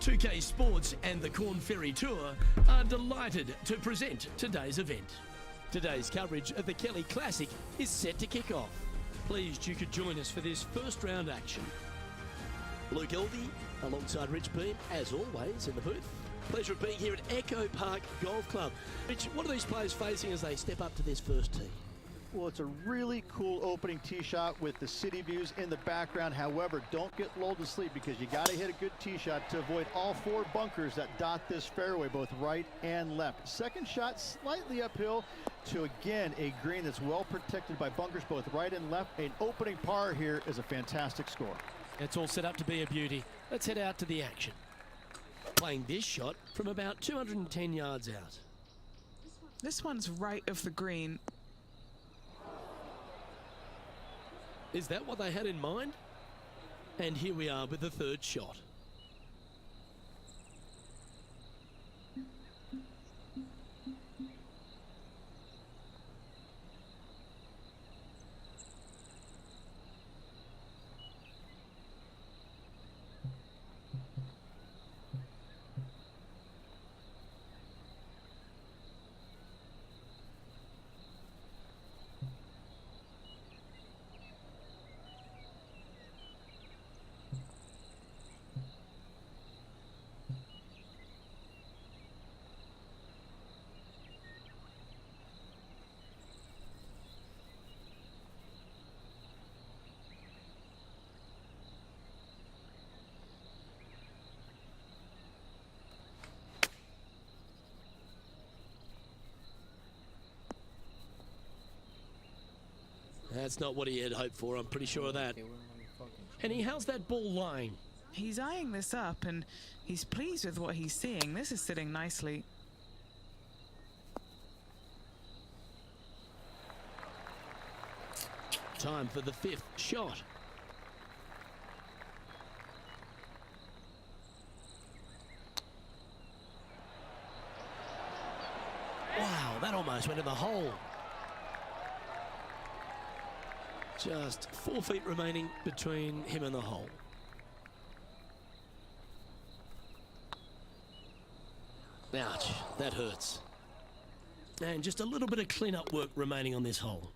2K Sports and the Corn Ferry Tour are delighted to present today's event. Today's coverage of the Kelly Classic is set to kick off. Pleased you could join us for this first round action. Luke Elvey alongside Rich Beam, as always, in the booth. Pleasure of being here at Echo Park Golf Club. Rich, what are these players facing as they step up to this first tee? Well, it's a really cool opening tee shot with the city views in the background. However, don't get lulled to sleep because you got to hit a good tee shot to avoid all four bunkers that dot this fairway, both right and left. Second shot slightly uphill to, again, a green that's well protected by bunkers both right and left. An opening par here is a fantastic score. It's all set up to be a beauty. Let's head out to the action. Playing this shot from about 210 yards out. This one's right of the green. Is that what they had in mind? And here we are with the third shot. That's not what he had hoped for, I'm pretty sure of that. Henny, how's that ball lying? He's eyeing this up and he's pleased with what he's seeing. This is sitting nicely. Time for the fifth shot. Wow, that almost went in the hole. Just 4 feet remaining between him and the hole. Ouch, that hurts. And just a little bit of clean-up work remaining on this hole.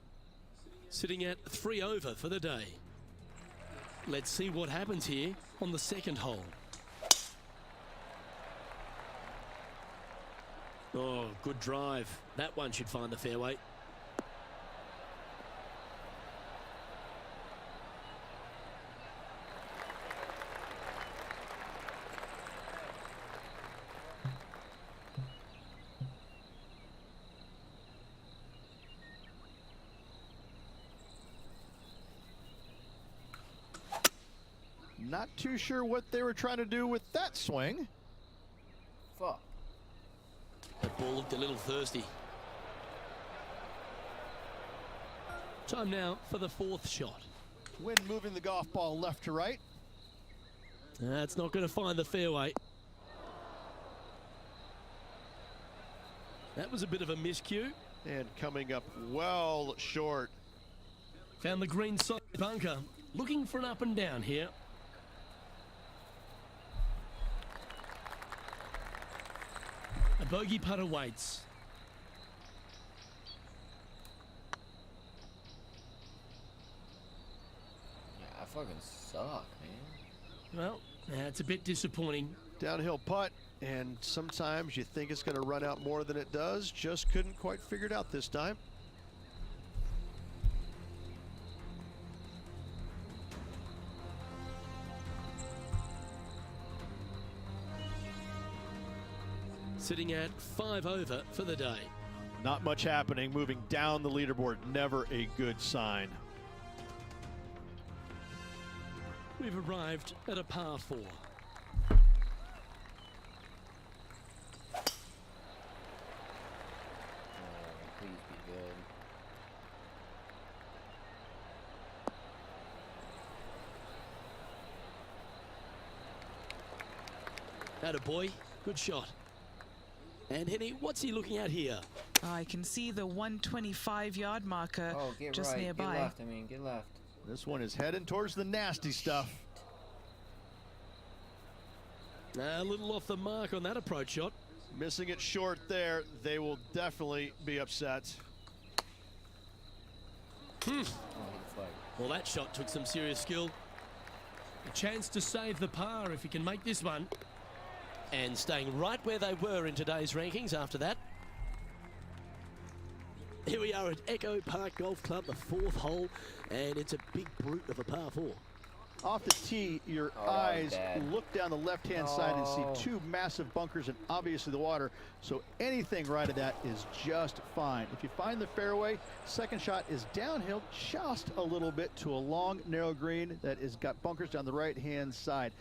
Sitting at 3 over for the day. Let's see what happens here on the second hole. Oh, good drive. That one should find the fairway. Not too sure what they were trying to do with that swing. Fuck. That ball looked a little thirsty. Time now for the fourth shot. Wind moving the golf ball left to right. That's not going to find the fairway. That was a bit of a miscue. And coming up well short. Found the green side bunker. Looking for an up and down here. A bogey putt awaits. Yeah, I fucking suck, man. Well, that's a bit disappointing. Downhill putt, and sometimes you think it's going to run out more than it does. Just couldn't quite figure it out this time. Sitting at 5 over for the day. Not much happening, moving down the leaderboard, never a good sign. We've arrived at a par 4. Oh, please be good. Attaboy, good shot. And Henny, what's he looking at here? I can see the 125-yard marker Oh, get just right. nearby. Get left, get left. This one is heading towards the nasty stuff. A little off the mark on that approach shot. Missing it short there. They will definitely be upset. Well, that shot took some serious skill. A chance to save the par if he can make this one. And staying right where they were in today's rankings after that. Here we are at Echo Park Golf Club, the 4th hole, and it's a big brute of a par 4. Off the tee, your eyes look down the left-hand side and see 2 massive bunkers and obviously the water. So anything right of that is just fine. If you find the fairway, second shot is downhill just a little bit to a long, narrow green that has got bunkers down the right-hand side.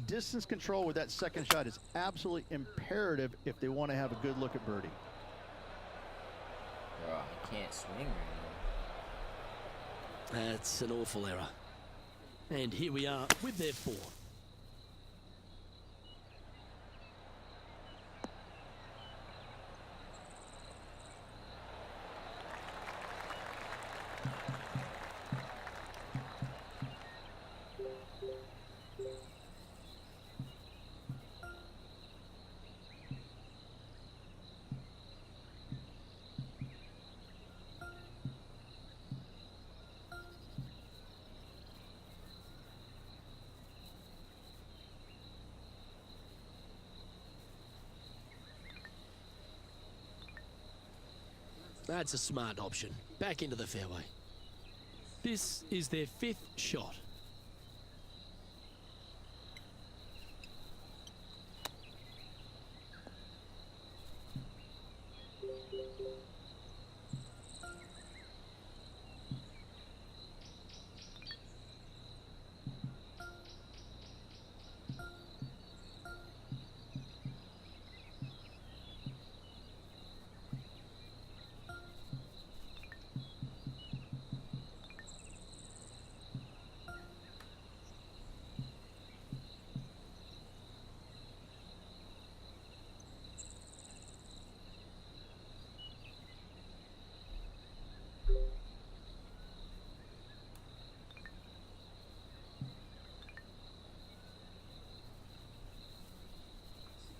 Distance control with that second shot is absolutely imperative if they want to have a good look at birdie. Bro, I can't swing right now. That's an awful error. And here we are with their 4. That's a smart option. Back into the fairway. This is their 5th shot.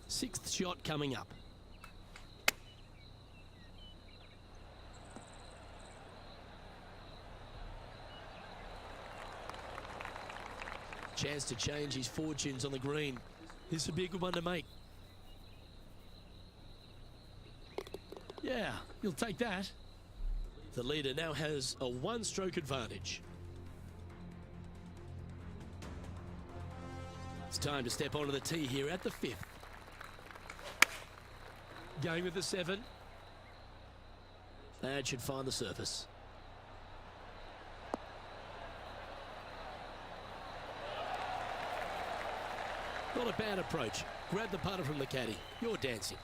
Sixth shot coming up. Chance to change his fortunes on the green. This would be a good one to make. Yeah, he'll take that. The leader now has a 1-stroke advantage. It's time to step onto the tee here at the 5th. Going with the 7. That should find the surface. Not a bad approach. Grab the putter from the caddy. You're dancing.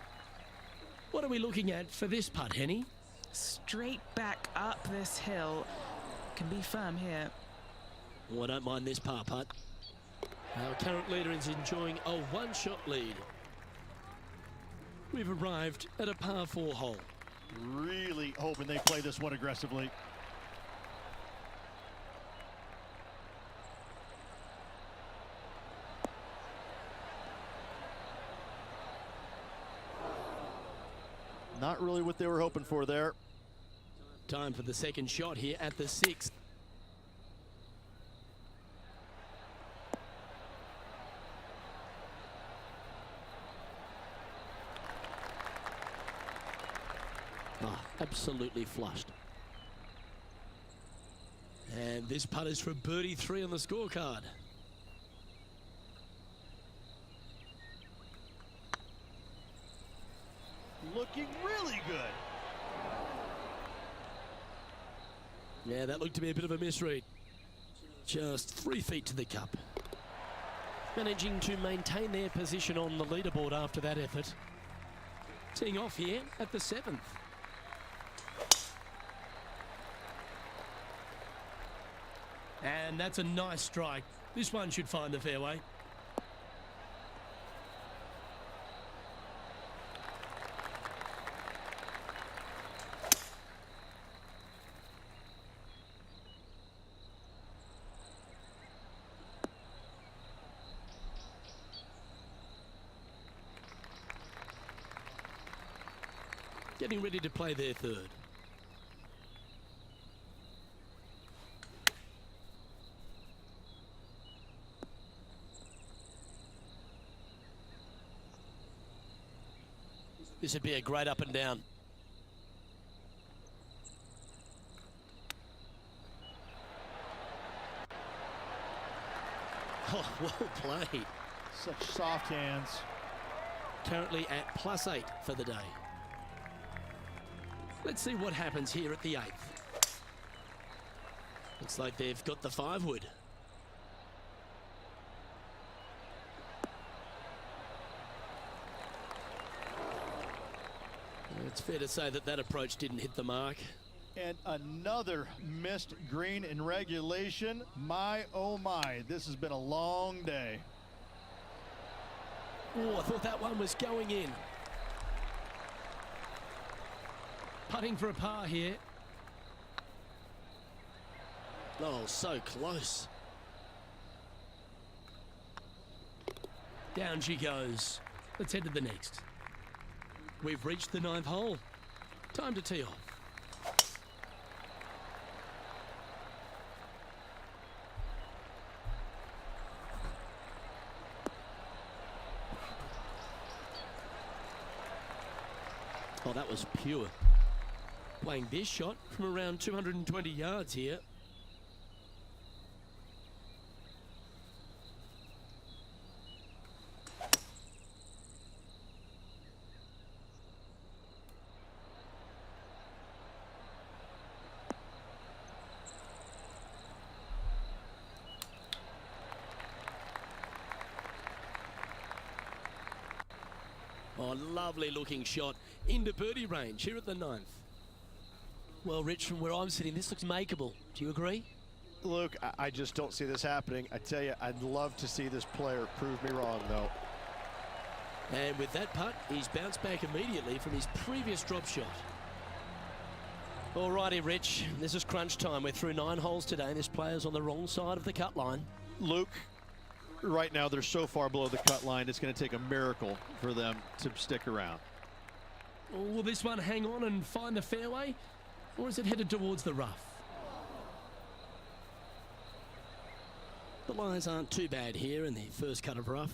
What are we looking at for this putt, Henny? Straight back up this hill. Can be firm here. Oh, I don't mind this par putt. Our current leader is enjoying a 1-shot lead. We've arrived at a par 4 hole. Really hoping they play this one aggressively. Not really what they were hoping for there. Time for the second shot here at the 6th. Absolutely flushed. And this putt is for birdie 3 on the scorecard. Looking really good. Yeah, that looked to be a bit of a misread. Just 3 feet to the cup. Managing to maintain their position on the leaderboard after that effort. Teeing off here at the 7th. And that's a nice strike. This one should find the fairway. getting ready to play their third. This would be a great up and down. Oh, well played. Such soft hands. Currently at +8 for the day. Let's see what happens here at the 8th. Looks like they've got the 5-wood. It's fair to say that that approach didn't hit the mark. And another missed green in regulation. My, oh my, this has been a long day. Oh, I thought that one was going in. Putting for a par here. Oh, so close. Down she goes. Let's head to the next. We've reached the 9th hole. Time to tee off. Oh, that was pure. Playing this shot from around 220 yards here. Oh, lovely looking shot into birdie range here at the 9th. Well, Rich, from where I'm sitting, this looks makeable. Do you agree? Luke, I just don't see this happening. I tell you, I'd love to see this player prove me wrong, though. And with that putt, he's bounced back immediately from his previous drop shot. Alrighty, Rich, this is crunch time. We're through 9 holes today, and this player's on the wrong side of the cut line. Luke, right now they're so far below the cut line, it's going to take a miracle for them to stick around. Will this one hang on and find the fairway, or is it headed towards the rough? The lies aren't too bad here in the first cut of rough.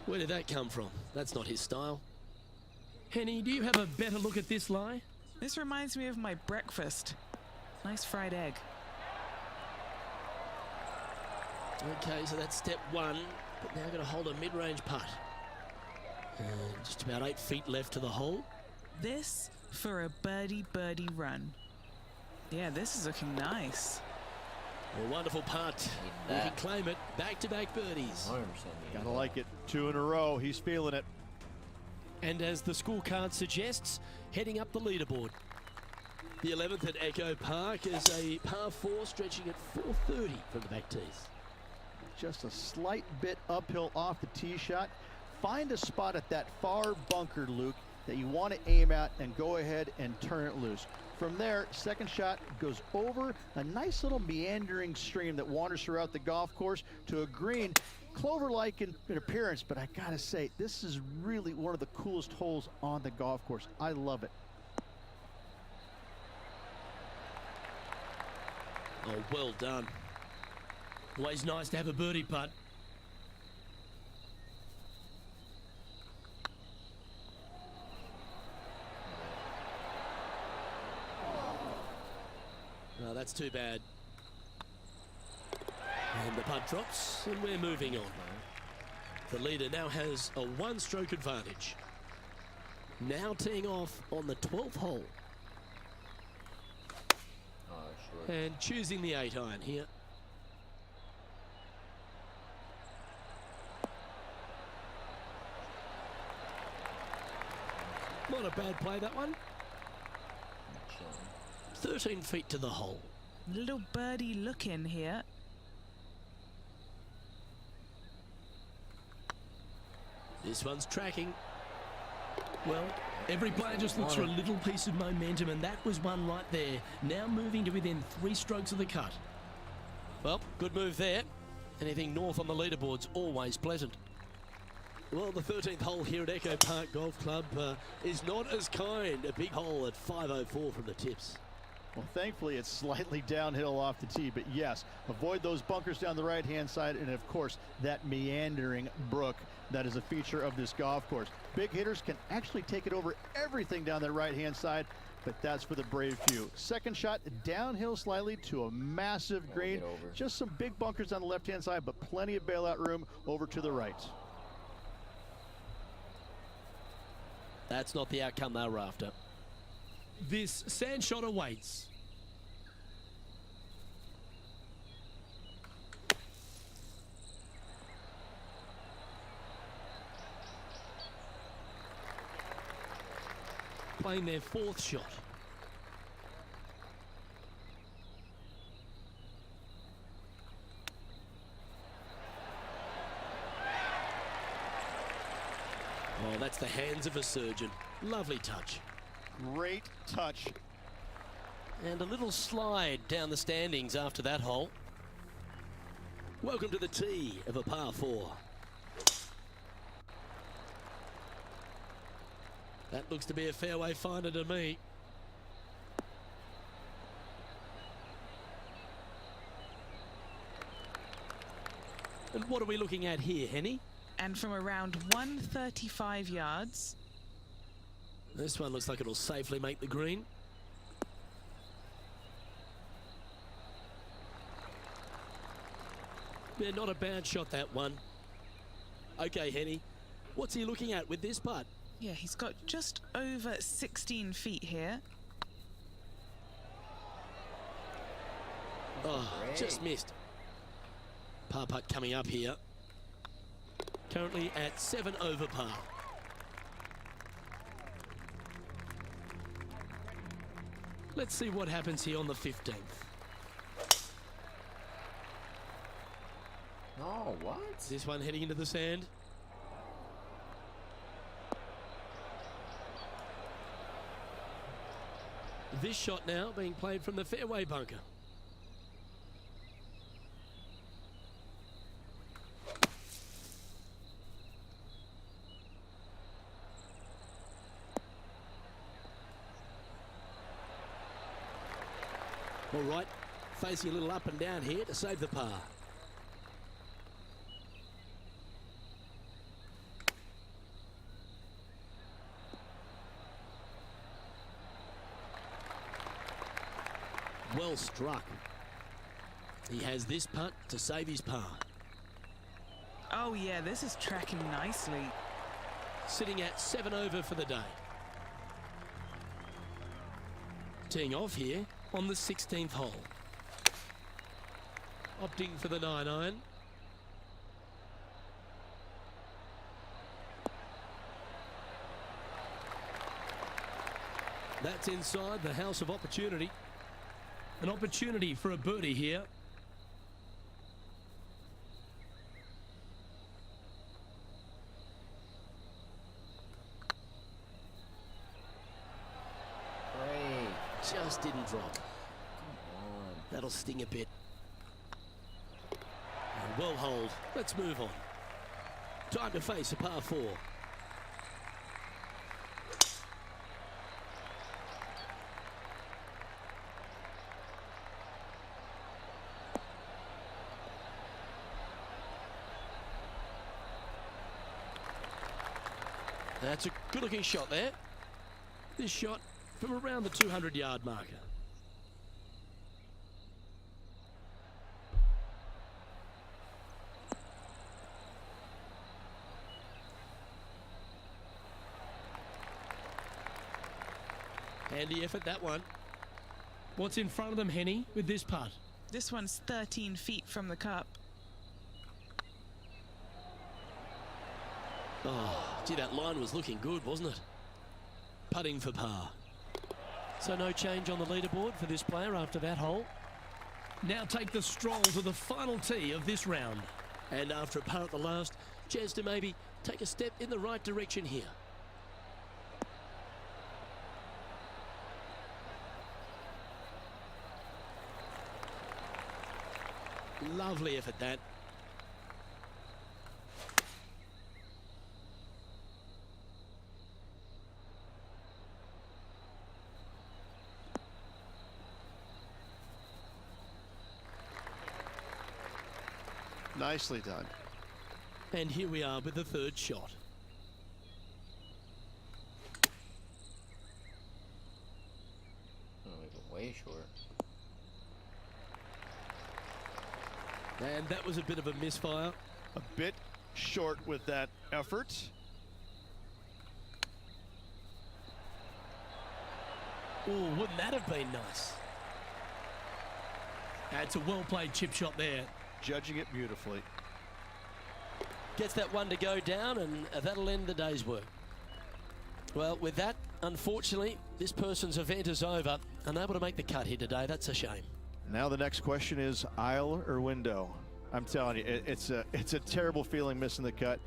Where did that come from? That's not his style. Henny, do you have a better look at this lie? This reminds me of my breakfast. Nice fried egg. Okay, so that's step 1, but now going to hold a mid-range putt. And just about 8 feet left to the hole. This for a birdie run. Yeah, this is looking nice. A wonderful putt. We can claim it. Back-to-back birdies. 100% Gotta like it. 2 in a row. He's feeling it. And as the scorecard suggests, heading up the leaderboard. The 11th at Echo Park is a par 4 stretching at 430 from the back tees. Just a slight bit uphill off the tee shot. Find a spot at that far bunker, Luke, that you want to aim at and go ahead and turn it loose. From there, second shot goes over a nice little meandering stream that wanders throughout the golf course to a green, clover-like in appearance, but I gotta say, this is really one of the coolest holes on the golf course. I love it. Oh, well done. Always nice to have a birdie putt. No, that's too bad. And the putt drops, and we're moving on. The leader now has a 1-stroke advantage. Now teeing off on the 12th hole. Oh, sure. And choosing the 8-iron here. Not a bad play, that one. 13 feet to the hole. Little birdie look in here. This one's tracking. Well, every player just looks for a little piece of momentum, and that was one right there. Now moving to within 3 strokes of the cut. Well, good move there. Anything north on the leaderboard's always pleasant. Well, the 13th hole here at Echo Park Golf Club is not as kind. A big hole at 504 from the tips. Well, thankfully, it's slightly downhill off the tee, but yes, avoid those bunkers down the right-hand side, and of course, that meandering brook that is a feature of this golf course. Big hitters can actually take it over everything down that right-hand side, but that's for the brave few. Second shot, downhill slightly to a massive green. Just some big bunkers on the left-hand side, but plenty of bailout room over to the right. That's not the outcome they were after. This sand shot awaits. Playing their 4th shot. Oh, that's the hands of a surgeon. Lovely touch. Great touch. And a little slide down the standings after that hole. Welcome to the tee of a par 4. That looks to be a fairway finder to me. And what are we looking at here, Henny? And from around 135 yards. This one looks like it'll safely make the green. Yeah, not a bad shot, that one. Okay, Henny, what's he looking at with this putt? Yeah, he's got just over 16 feet here. Oh, just missed. Par putt coming up here. Currently at 7 over par. Let's see what happens here on the 15th. No, what? This one heading into the sand. This shot now being played from the fairway bunker. All right, facing a little up and down here to save the par. Well struck. He has this putt to save his par. Oh yeah, this is tracking nicely. Sitting at 7 over for the day. Teeing off here on the 16th hole. Opting for the 9-iron. That's inside the house of opportunity. An opportunity for a birdie here. Just didn't drop. Come on. That'll sting a bit. Well hold. Let's move on. Time to face a par 4. That's a good-looking shot there. This shot from around the 200-yard marker. Handy effort, that one. What's in front of them, Henny, with this putt? This one's 13 feet from the cup. Oh, gee, that line was looking good, wasn't it? Putting for par. So no change on the leaderboard for this player after that hole. Now take the stroll to the final tee of this round. And after a par at the last, chance to maybe take a step in the right direction here. Lovely effort, that. Nicely done. And here we are with the third shot. Oh, way short. And that was a bit of a misfire. A bit short with that effort. Oh, wouldn't that have been nice? That's a well-played chip shot there. Judging it beautifully. Gets that one to go down, and that'll end the day's work. Well, with that, unfortunately, this person's event is over. Unable to make the cut here today. That's a shame. Now the next question is aisle or window. I'm telling you, it's a terrible feeling missing the cut,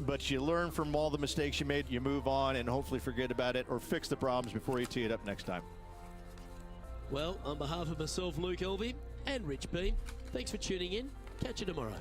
but you learn from all the mistakes you made, you move on, and hopefully forget about it or fix the problems before you tee it up next time. Well, on behalf of myself, Luke Elvey, and Rich B, thanks for tuning in. Catch you tomorrow.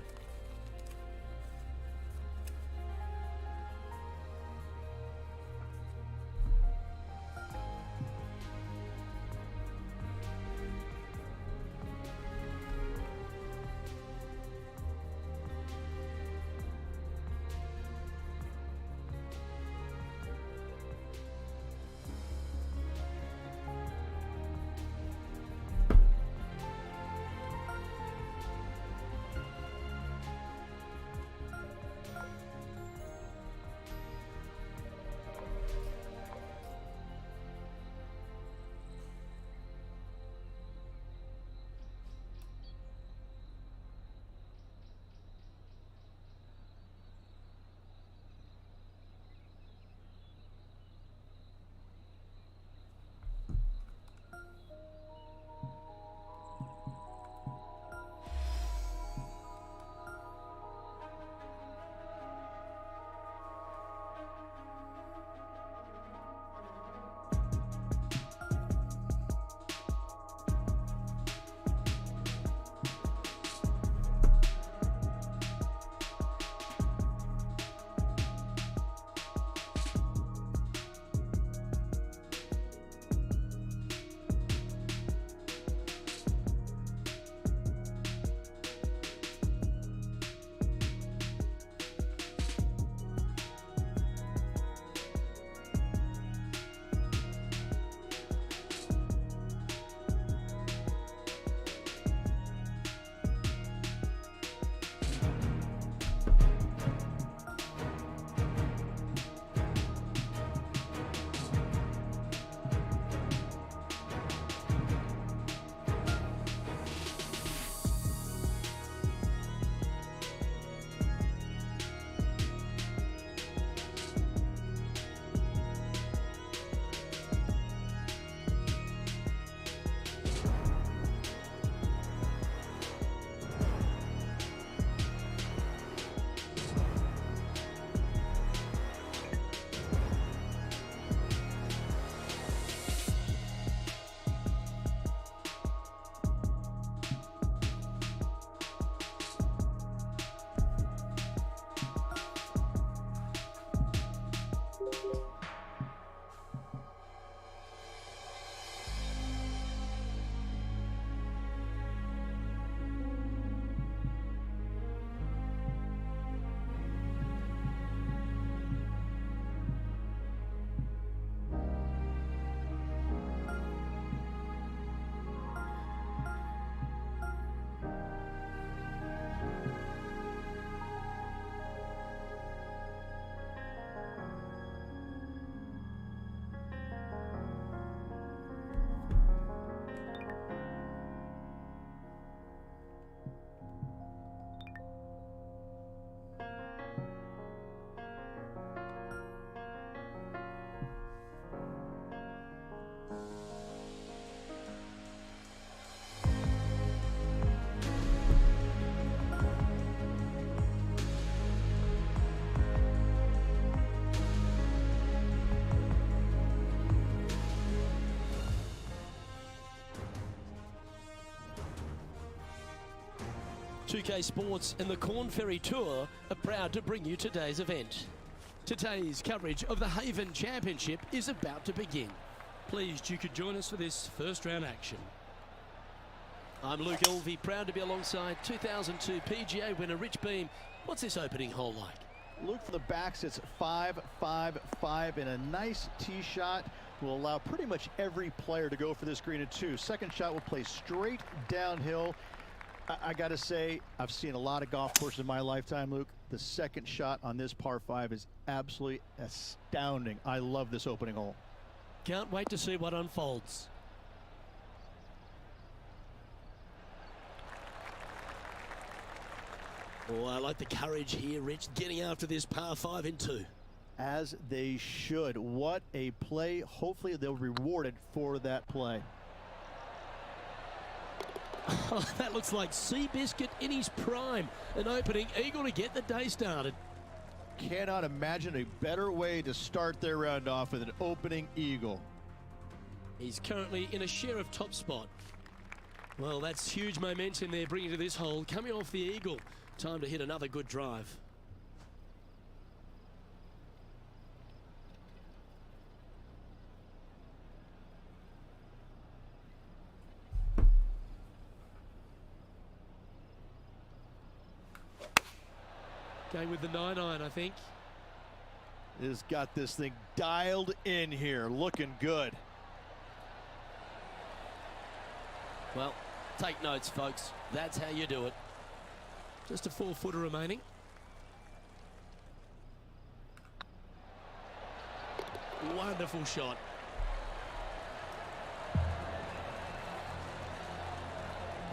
2K Sports and the Corn Ferry Tour are proud to bring you today's event. Today's coverage of the Haven Championship is about to begin. Pleased you could join us for this first round action. I'm Luke Elvey, proud to be alongside 2002 PGA winner Rich Beam. What's this opening hole like? Luke, from the back sits 5-5-5, and a nice tee shot will allow pretty much every player to go for this green at 2. Second shot will play straight downhill. I got to say, I've seen a lot of golf courses in my lifetime, Luke. The second shot on this par 5 is absolutely astounding. I love this opening hole. Can't wait to see what unfolds. Oh, I like the courage here, Rich, getting after this par 5 in 2. As they should. What a play. Hopefully they'll be rewarded for that play. Oh, that looks like Seabiscuit in his prime. An opening eagle to get the day started. Cannot imagine a better way to start their round off with an opening eagle. He's currently in a share of top spot. Well, that's huge momentum they're bringing to this hole. Coming off the eagle. Time to hit another good drive. Going with the 9-iron, I think. Has got this thing dialed in here, looking good. Well, take notes, folks. That's how you do it. Just a 4-footer remaining. Wonderful shot.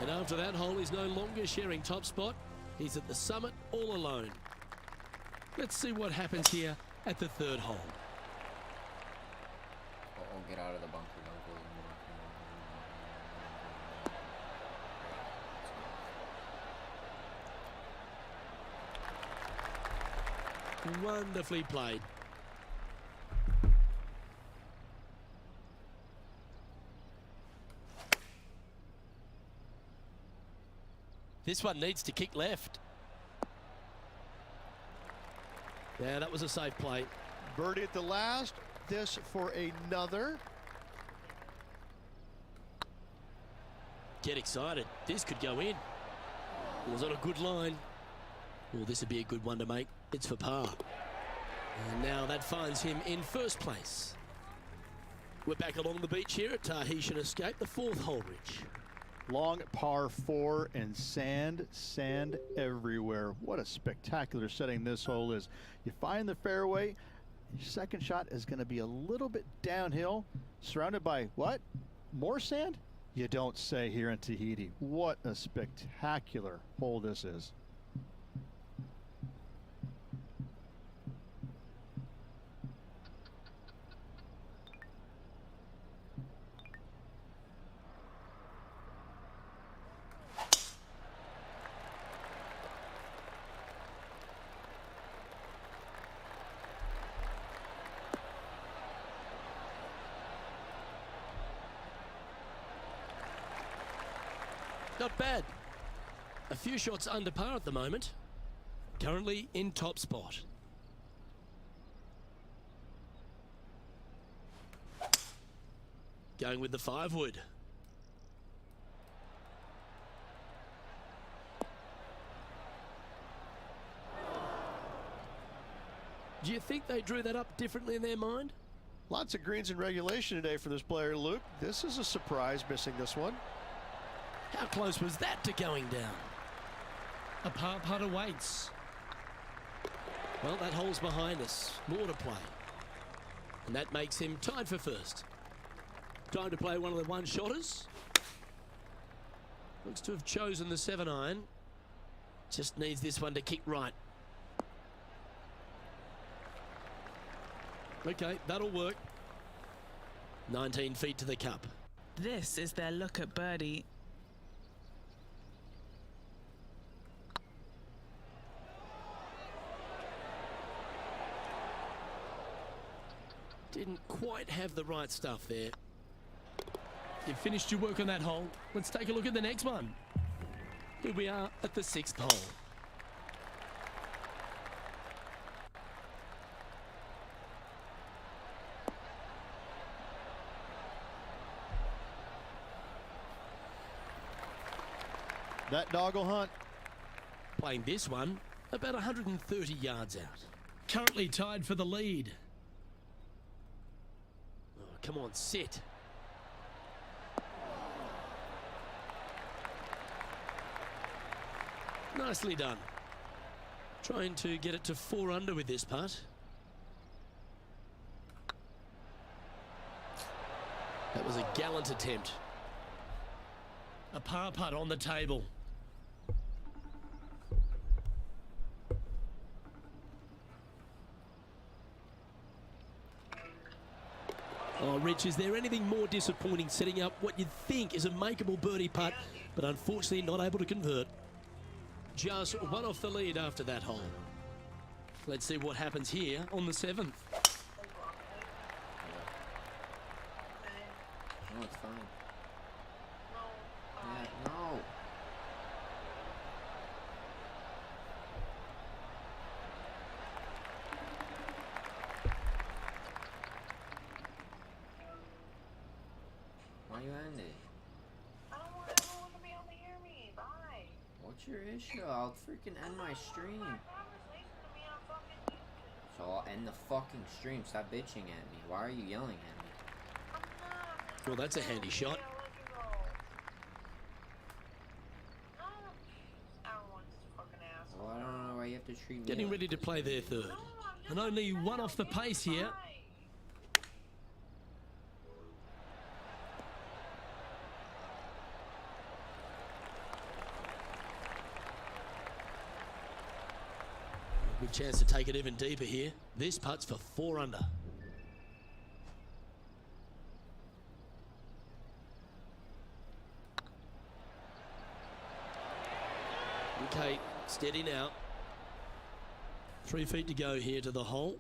And after that hole, he's no longer sharing top spot. He's at the summit all alone. Let's see what happens here at the 3rd hole. Oh, get out of the bunker. Don't go Wonderfully played. This one needs to kick left. Yeah, that was a safe play. Birdie at the last. This for another. Get excited. This could go in. It was on a good line. Well, this would be a good one to make. It's for par. And now that finds him in 1st place. We're back along the beach here at Tahitian Escape, the 4th hole, Rich. Long par 4 and sand everywhere. What a spectacular setting this hole is. You find the fairway. Your second shot is going to be a little bit downhill, surrounded by what? More sand? You don't say here in Tahiti. What a spectacular hole this is. Not bad. A few shots under par at the moment. Currently in top spot. Going with the 5-wood. Do you think they drew that up differently in their mind? Lots of greens in regulation today for this player, Luke. This is a surprise, missing this one. How close was that to going down? A par putt awaits. Well, that hole's behind us. More to play. And that makes him tied for 1st. Time to play one of the one-shotters. Looks to have chosen the 7-iron. Just needs this one to kick right. Okay, that'll work. 19 feet to the cup. This is their look at birdie. Didn't quite have the right stuff there. You've finished your work on that hole. Let's take a look at the next one. Here we are at the 6th hole. That dog will hunt. Playing this one about 130 yards out. Currently tied for the lead. Oh, come on, sit. Nicely done. Trying to get it to 4 under with this putt. That was a gallant attempt. A par putt on the table. Oh, Rich, is there anything more disappointing setting up what you'd think is a makeable birdie putt, but unfortunately not able to convert? Just one off the lead after that hole. Let's see what happens here on the 7th. No, it's fine. Yeah, no. Why you end it? I don't want everyone to be able to hear me. Bye. What's your issue? I'll freaking end my stream. Conversation to me on fucking YouTube. So I'll end the fucking stream. Stop bitching at me. Why are you yelling at me? I'm not. Well, that's a handy shot. I'll let you go. No. Everyone's a fucking asshole. Well, I don't know why you have to treat me Getting like ready to this, play man. their third. No, I'm just And only upset. one off the pace here. Bye. Good chance to take it even deeper here. This putt's for 4 under. Okay, steady now. 3 feet to go here to the hole.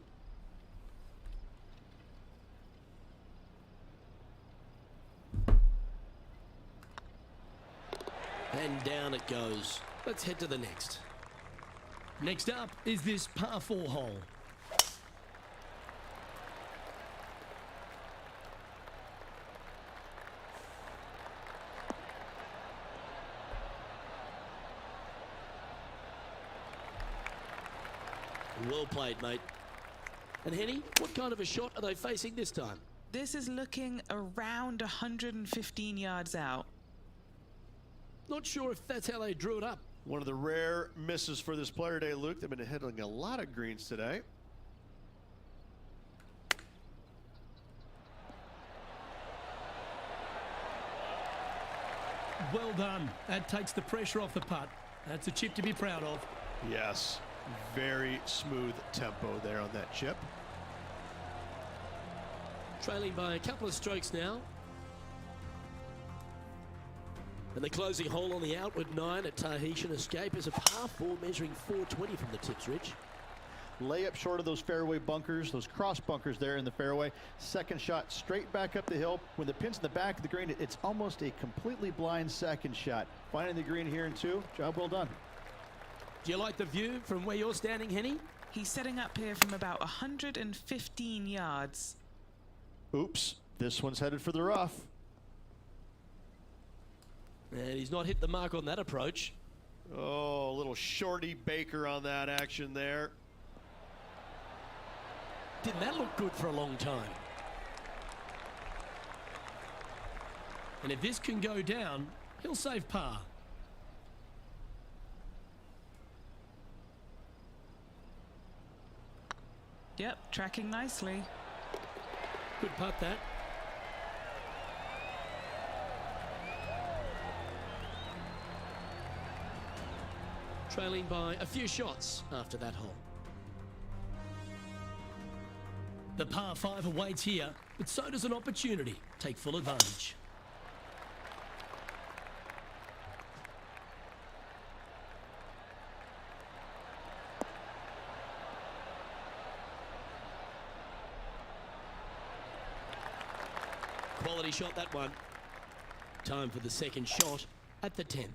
And down it goes. Let's head to the next. Next up is this par 4 hole. Well played, mate. And Henny, what kind of a shot are they facing this time? This is looking around 115 yards out. Not sure if that's how they drew it up. One of the rare misses for this player today, Luke. They've been hitting a lot of greens today. Well done. That takes the pressure off the putt. That's a chip to be proud of. Yes, very smooth tempo there on that chip. Trailing by a couple of strokes now. And the closing hole on the outward 9 at Tahitian Escape is a par 4 measuring 420 from the tips, Rich. Layup short of those fairway bunkers, those cross bunkers there in the fairway. Second shot straight back up the hill. When the pin's in the back of the green, it's almost a completely blind second shot. Finding the green here in 2, job well done. Do you like the view from where you're standing, Henny? He's setting up here from about 115 yards. Oops, this one's headed for the rough. And he's not hit the mark on that approach. Oh, a little shorty Baker on that action there. Didn't that look good for a long time? And if this can go down, he'll save par. Yep, tracking nicely. Good putt, that. Trailing by a few shots after that hole. The par 5 awaits here, but so does an opportunity. Take full advantage. Quality shot, that one. Time for the second shot at the 10th.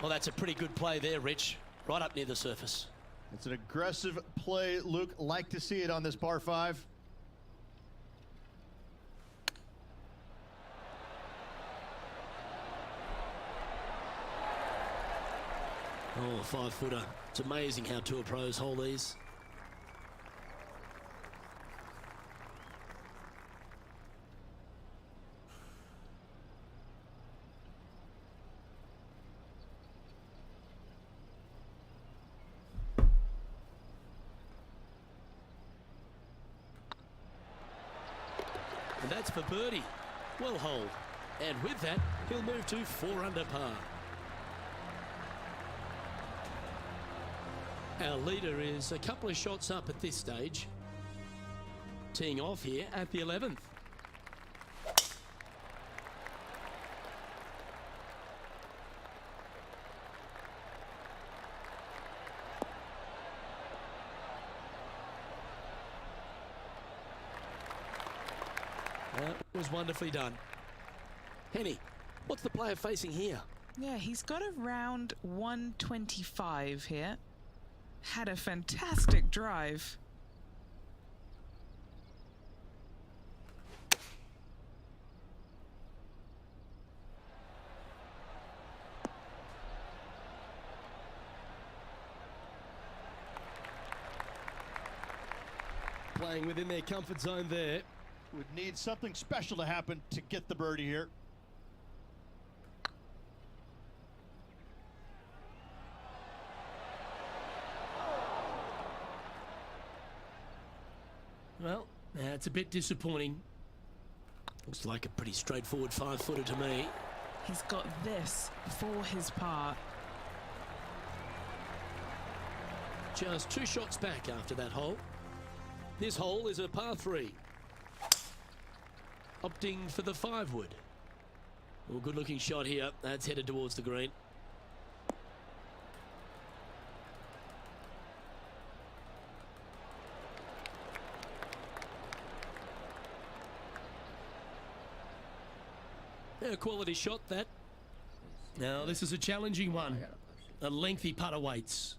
Well, that's a pretty good play there, Rich. Right up near the surface. It's an aggressive play, Luke. Like to see it on this par 5. Oh, 5-footer. It's amazing how tour pros hold these. And that's for birdie. Well holed. And with that, he'll move to 4 under par. Our leader is a couple of shots up at this stage. Teeing off here at the 11th. That was wonderfully done. Henny, what's the player facing here? Yeah, he's got around 125 here. Had a fantastic drive. Playing within their comfort zone there. Would need something special to happen to get the birdie here. Well, that's a bit disappointing. Looks like a pretty straightforward 5-footer to me. He's got this for his par. Just 2 shots back after that hole. This hole is a par 3. Opting for the 5-wood. Well, good looking shot here. That's headed towards the green. A quality shot, that. Now, this is a challenging one. A lengthy putt awaits.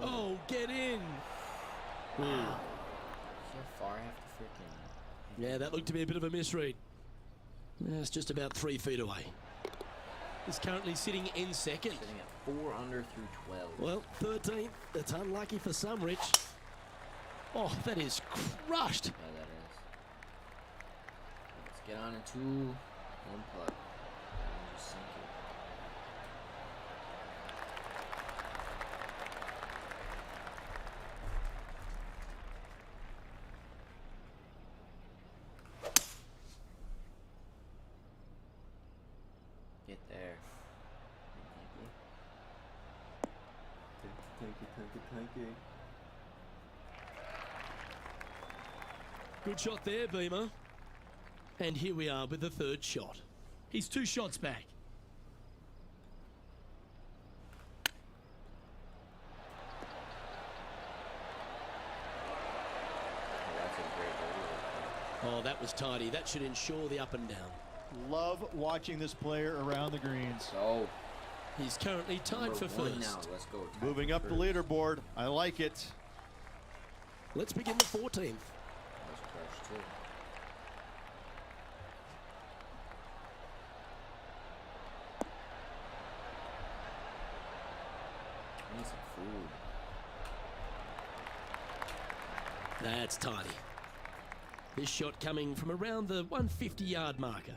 Oh, get in. So far after freaking. Yeah, that looked to be a bit of a misread. Yeah, it's just about 3 feet away. He's currently sitting in second. Sitting at 4 under through 12. Well, 13th. That's unlucky for some, Rich. Oh, that is crushed. Yeah, that is. Let's get on into 1 putt. And just sink it. Get there. Take it. Good shot there, Beamer. And here we are with the 3rd shot. He's 2 shots back. That's a great birdie. Oh, that was tidy. That should ensure the up and down. Love watching this player around the greens. So, He's currently tied for number 1 first. now. Let's go. Moving up the leaderboard. I like it. Let's begin the 14th. Let's crush too. I need some food. That's tidy. This shot coming from around the 150-yard marker.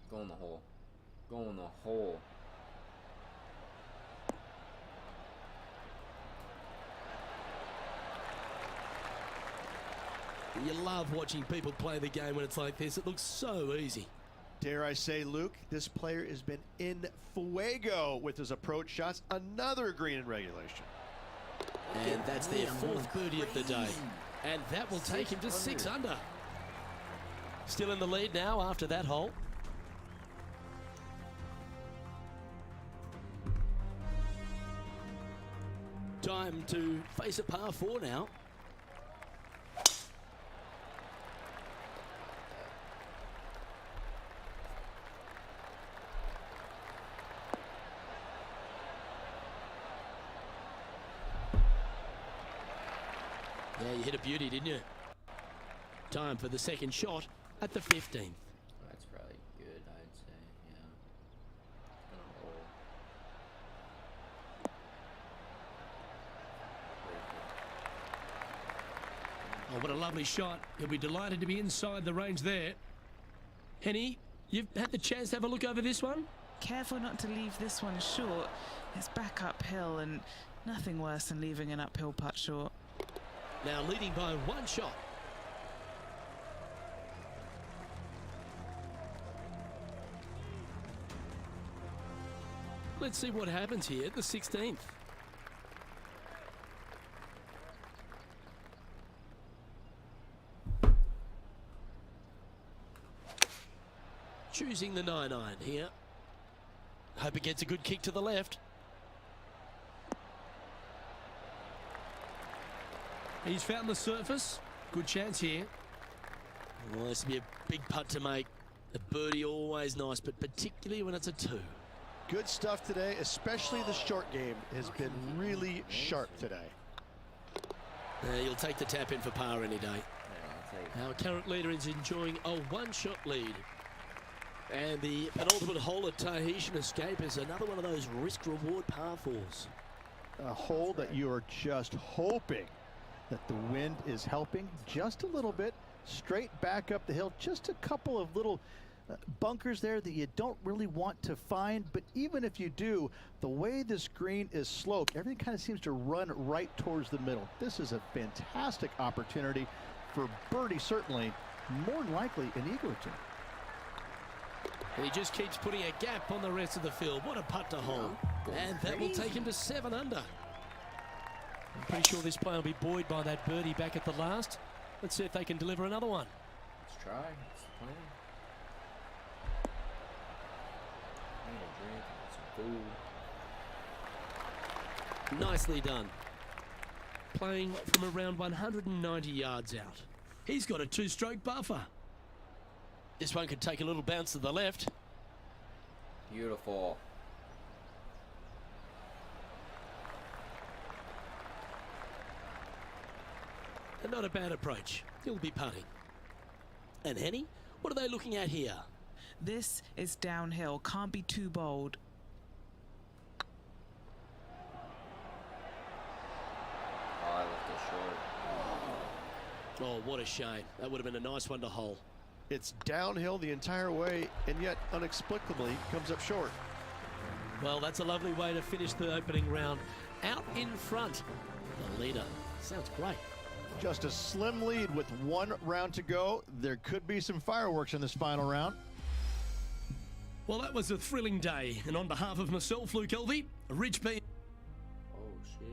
Go in the hole. Go in the hole. You love watching people play the game when it's like this. It looks so easy. Dare I say, Luke, this player has been in fuego with his approach shots. Another green in regulation. And that's their 4th birdie of the day. And that will take him to 6 under. Still in the lead now after that hole. Time to face a par 4 now. Yeah, you hit a beauty, didn't you? Time for the second shot at the 15th. That's probably good, I'd say. Yeah. Gonna roll. Oh, what a lovely shot. He'll be delighted to be inside the range there. Henny, you've had the chance to have a look over this one? Careful not to leave this one short. It's back uphill and nothing worse than leaving an uphill putt short. Now leading by 1 shot. Let's see what happens here at the 16th. Choosing the 9-iron here. Hope it gets a good kick to the left. He's found the surface. Good chance here. Well, this will be a big putt to make. A birdie always nice, but particularly when it's a 2. Good stuff today, especially the short game has been really sharp today. You'll take the tap in for par any day. Yeah, I'll take Our current leader is enjoying a 1-shot lead. And the penultimate hole at Tahitian Escape is another one of those risk-reward par 4s. A hole that you are just hoping that the wind is helping just a little bit. Straight back up the hill, just a couple of little bunkers there that you don't really want to find, but even if you do, the way this green is sloped, everything kind of seems to run right towards the middle. This is a fantastic opportunity for birdie, certainly, more than likely an eagle or two. And he just keeps putting a gap on the rest of the field. What a putt to hole. And that will take him to 7 under. I'm pretty sure this player will be buoyed by that birdie back at the last. Let's see if they can deliver another one. Let's try. That's the plan. I'm gonna drink some food. Nicely done. Playing from around 190 yards out. He's got a 2-stroke buffer. This one could take a little bounce to the left. Beautiful. And not a bad approach. He'll be putting. And Henny, what are they looking at here? This is downhill. Can't be too bold. Oh, I left it short. Oh, what a shame. That would have been a nice one to hole. It's downhill the entire way, and yet inexplicably comes up short. Well, that's a lovely way to finish the opening round. Out in front, the leader. Sounds great. Just a slim lead with 1 round to go. There could be some fireworks in this final round. Well, that was a thrilling day. And on behalf of myself, Luke Elvey, Rich B. Oh, shit.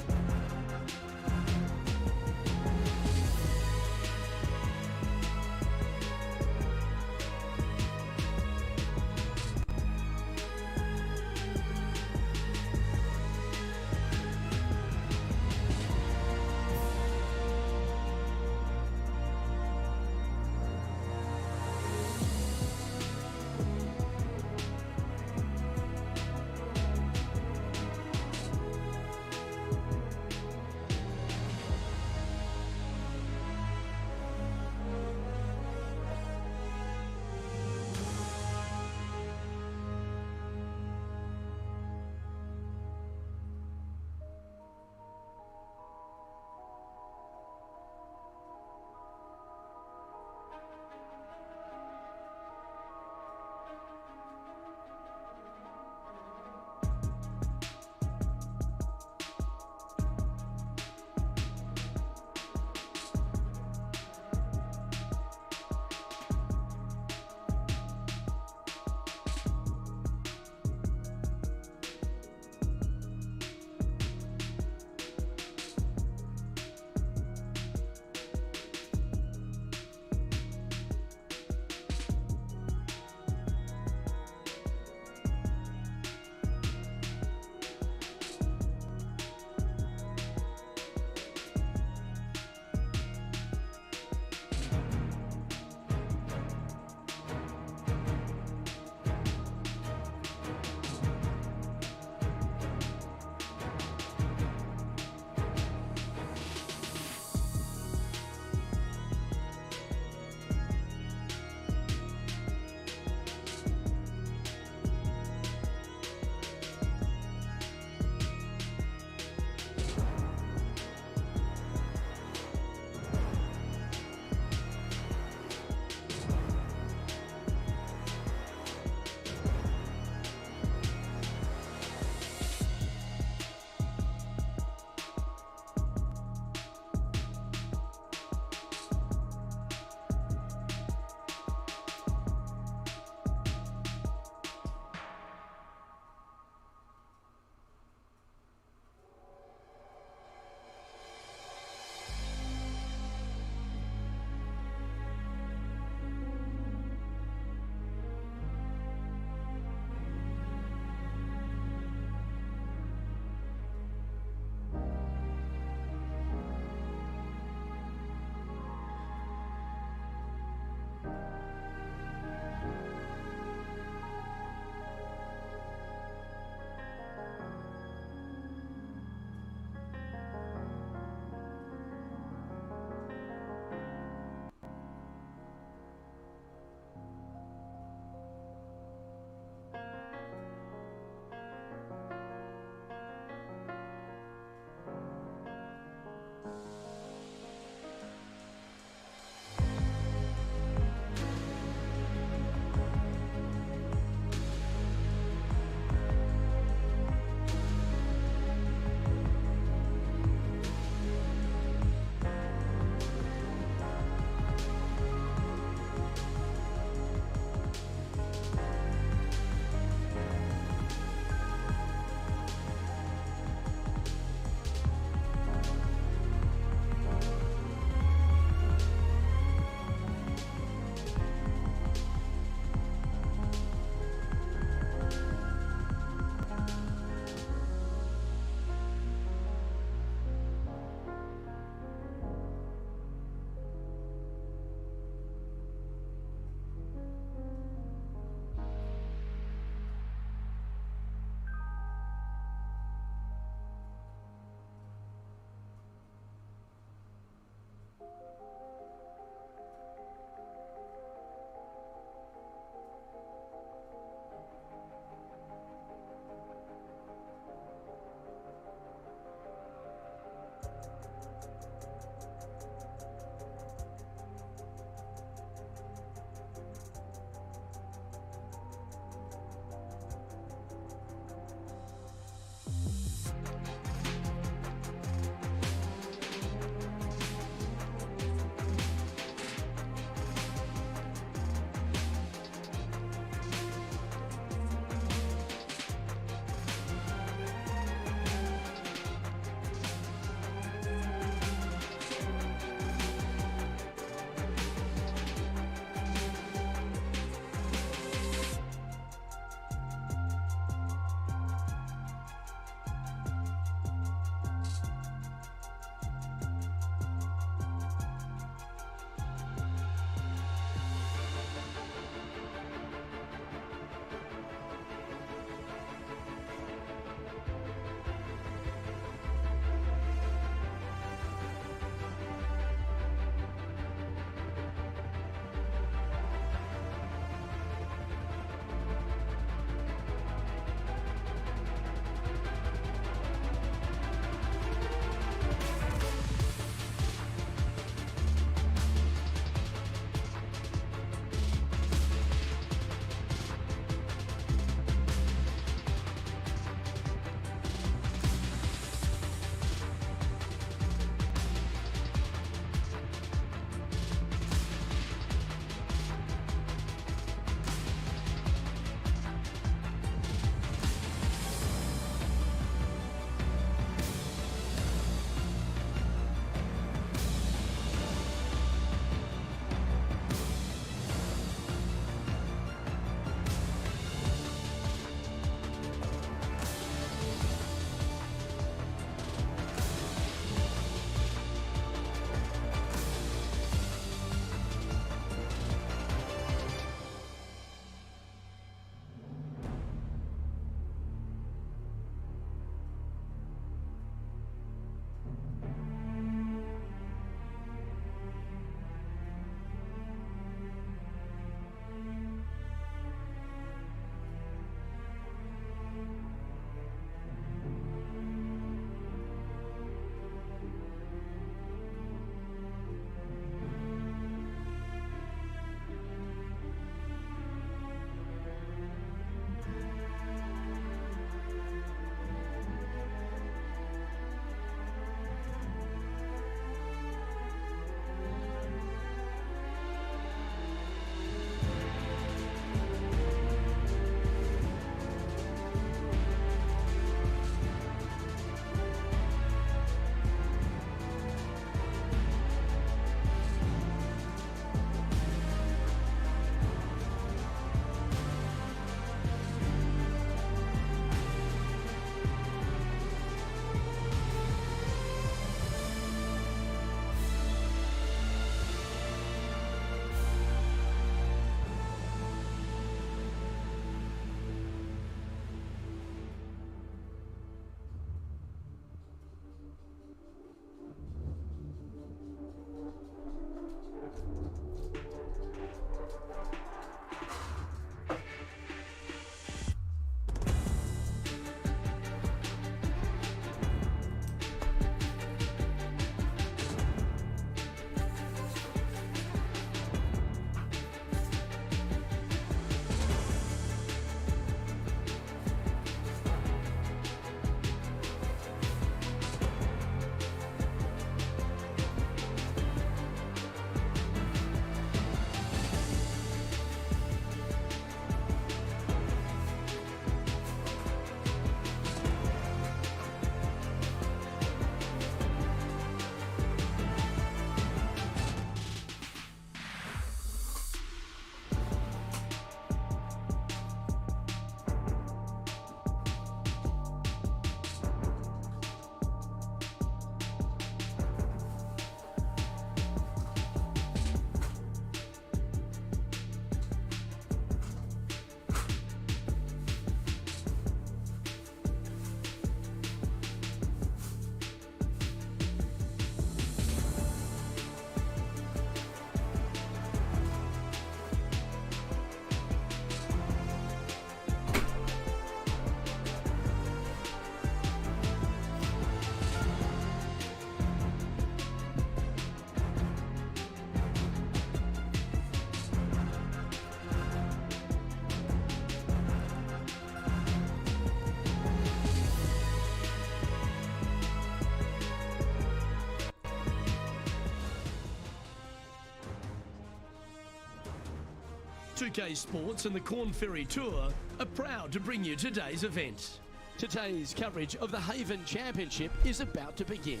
2K Sports and the Corn Ferry Tour are proud to bring you today's event. Today's coverage of the Haven Championship is about to begin.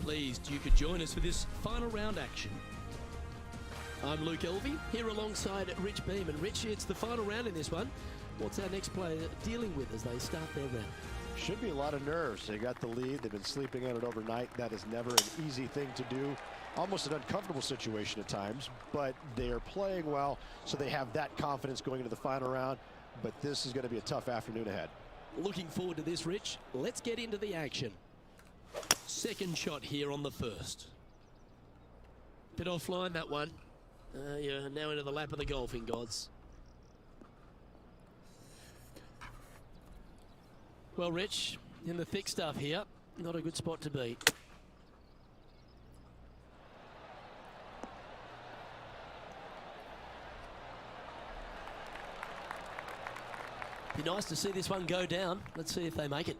Pleased you could join us for this final round action. I'm Luke Elvey, here alongside Rich Beam. And Rich, it's the final round in this one. What's our next player dealing with as they start their round? Should be a lot of nerves. They got the lead. They've been sleeping on it overnight. That is never an easy thing to do. Almost an uncomfortable situation at times, but they are playing well, so they have that confidence going into the final round. But this is going to be a tough afternoon ahead. Looking forward to this, Rich. Let's get into the action. Second shot here on the first. Bit offline, that one. You're now into the lap of the golfing gods. Well, Rich, in the thick stuff here, not a good spot to be. Be nice to see this one go down. Let's see if they make it.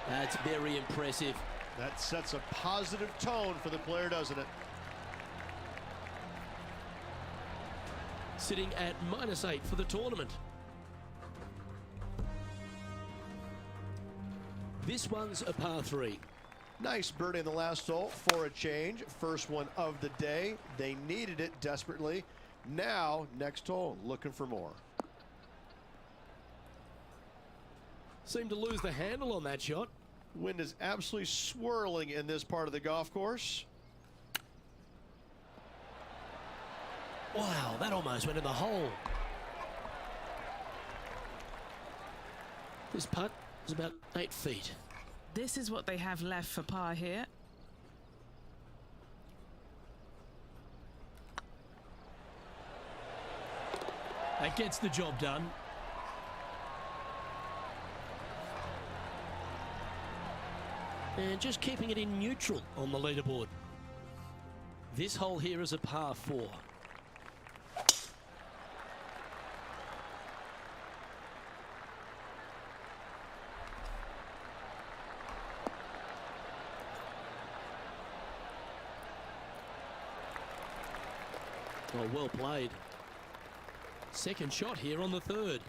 That's very impressive. That sets a positive tone for the player, doesn't it? Sitting at -8 for the tournament. This one's a par 3. Nice birdie in the last hole for a change. First one of the day. They needed it desperately. Now, next hole, looking for more. Seemed to lose the handle on that shot. Wind is absolutely swirling in this part of the golf course. Wow, that almost went in the hole. This putt is about 8 feet. This is what they have left for par here. That gets the job done. And just keeping it in neutral on the leaderboard. This hole here is a par 4. Oh, well played. Second shot here on the third.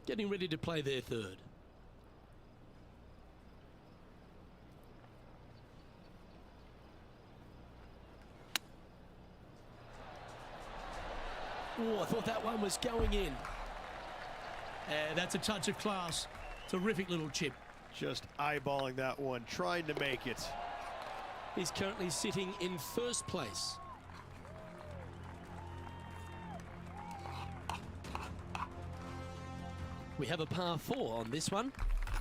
Getting ready to play their third. Oh, I thought that one was going in. That's a touch of class. Terrific little chip. Just eyeballing that one, trying to make it. He's currently sitting in first place. We have a par 4 on this one.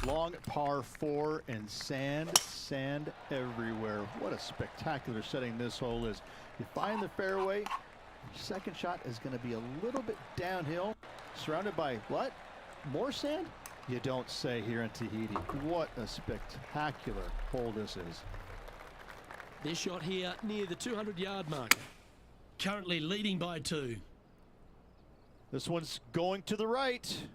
Long par 4 and sand everywhere. What a spectacular setting this hole is. You find the fairway, your second shot is going to be a little bit downhill, surrounded by what? More sand? You don't say here in Tahiti. What a spectacular hole this is. This shot here near the 200-yard mark. Currently leading by 2. This one's going to the right.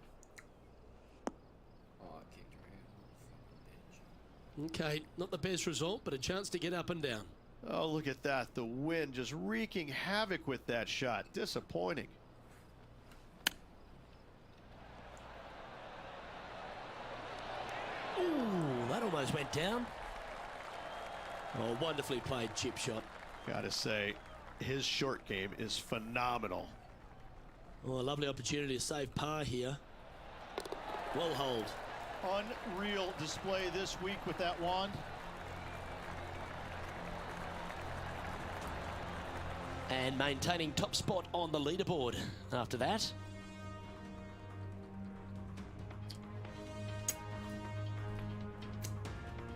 Okay, not the best result, but a chance to get up and down. Oh, look at that. The wind just wreaking havoc with that shot. Disappointing. Ooh, that almost went down. Oh, wonderfully played chip shot. Gotta say, his short game is phenomenal. Oh, a lovely opportunity to save par here. Well hold. Unreal display this week with that wand. And maintaining top spot on the leaderboard after that.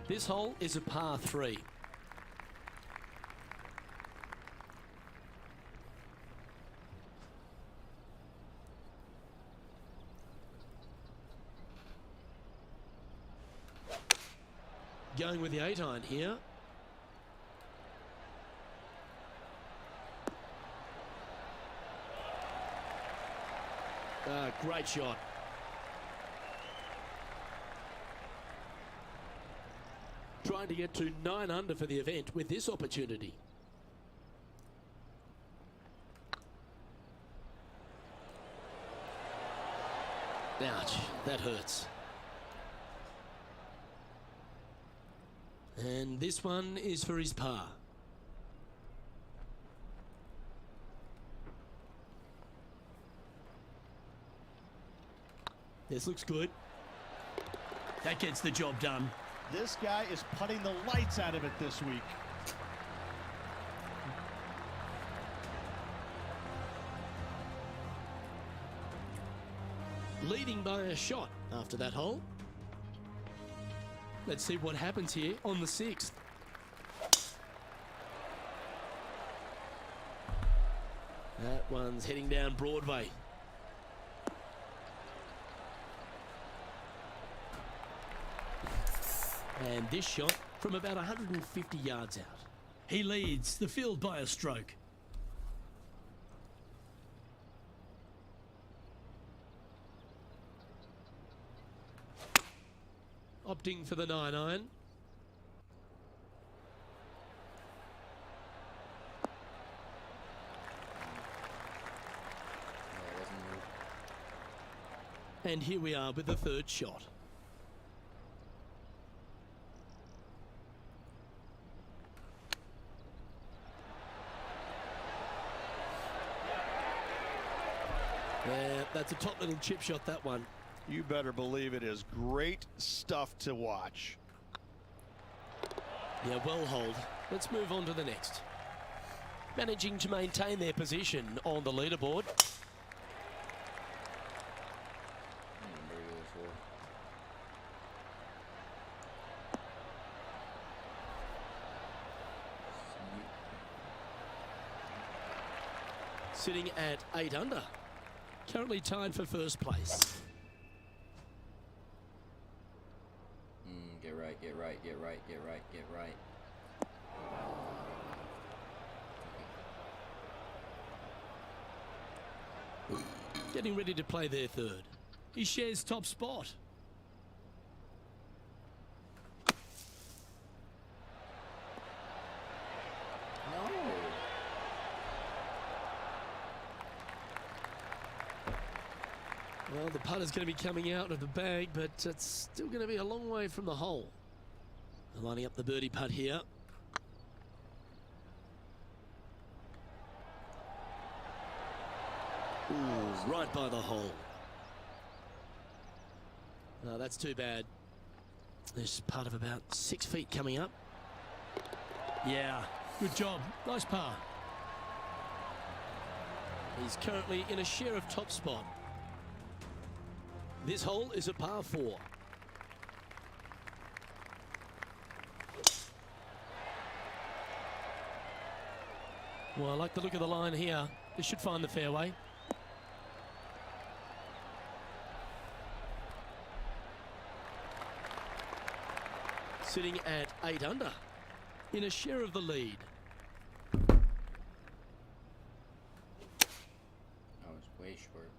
This hole is a par 3. Going with the 8-iron here. Great shot. Trying to get to 9 under for the event with this opportunity. Ouch, that hurts. And this one is for his par. This looks good. That gets the job done. This guy is putting the lights out of it this week. Leading by a shot after that hole. Let's see what happens here on the 6th. That one's heading down Broadway. And this shot from about 150 yards out. He leads the field by a stroke. Opting for the 9-iron. And here we are with the 3rd shot. Yeah, that's a top little chip shot, that one. You better believe it is great stuff to watch. Yeah, well holed. Let's move on to the next. Managing to maintain their position on the leaderboard. Sitting at 8 under. Currently tied for 1st place. Get right, get right, get right, get right, get right. Getting ready to play their 3rd. He shares top spot. No. Well, the putter's going to be coming out of the bag, but it's still going to be a long way from the hole. They're lining up the birdie putt here. Ooh, right by the hole. No, that's too bad. There's part of about 6 feet coming up. Yeah, good job. Nice par. He's currently in a share of top spot. This hole is a par 4. Well, I like the look of the line here. This should find the fairway. Sitting at 8 under, in a share of the lead. I was way short.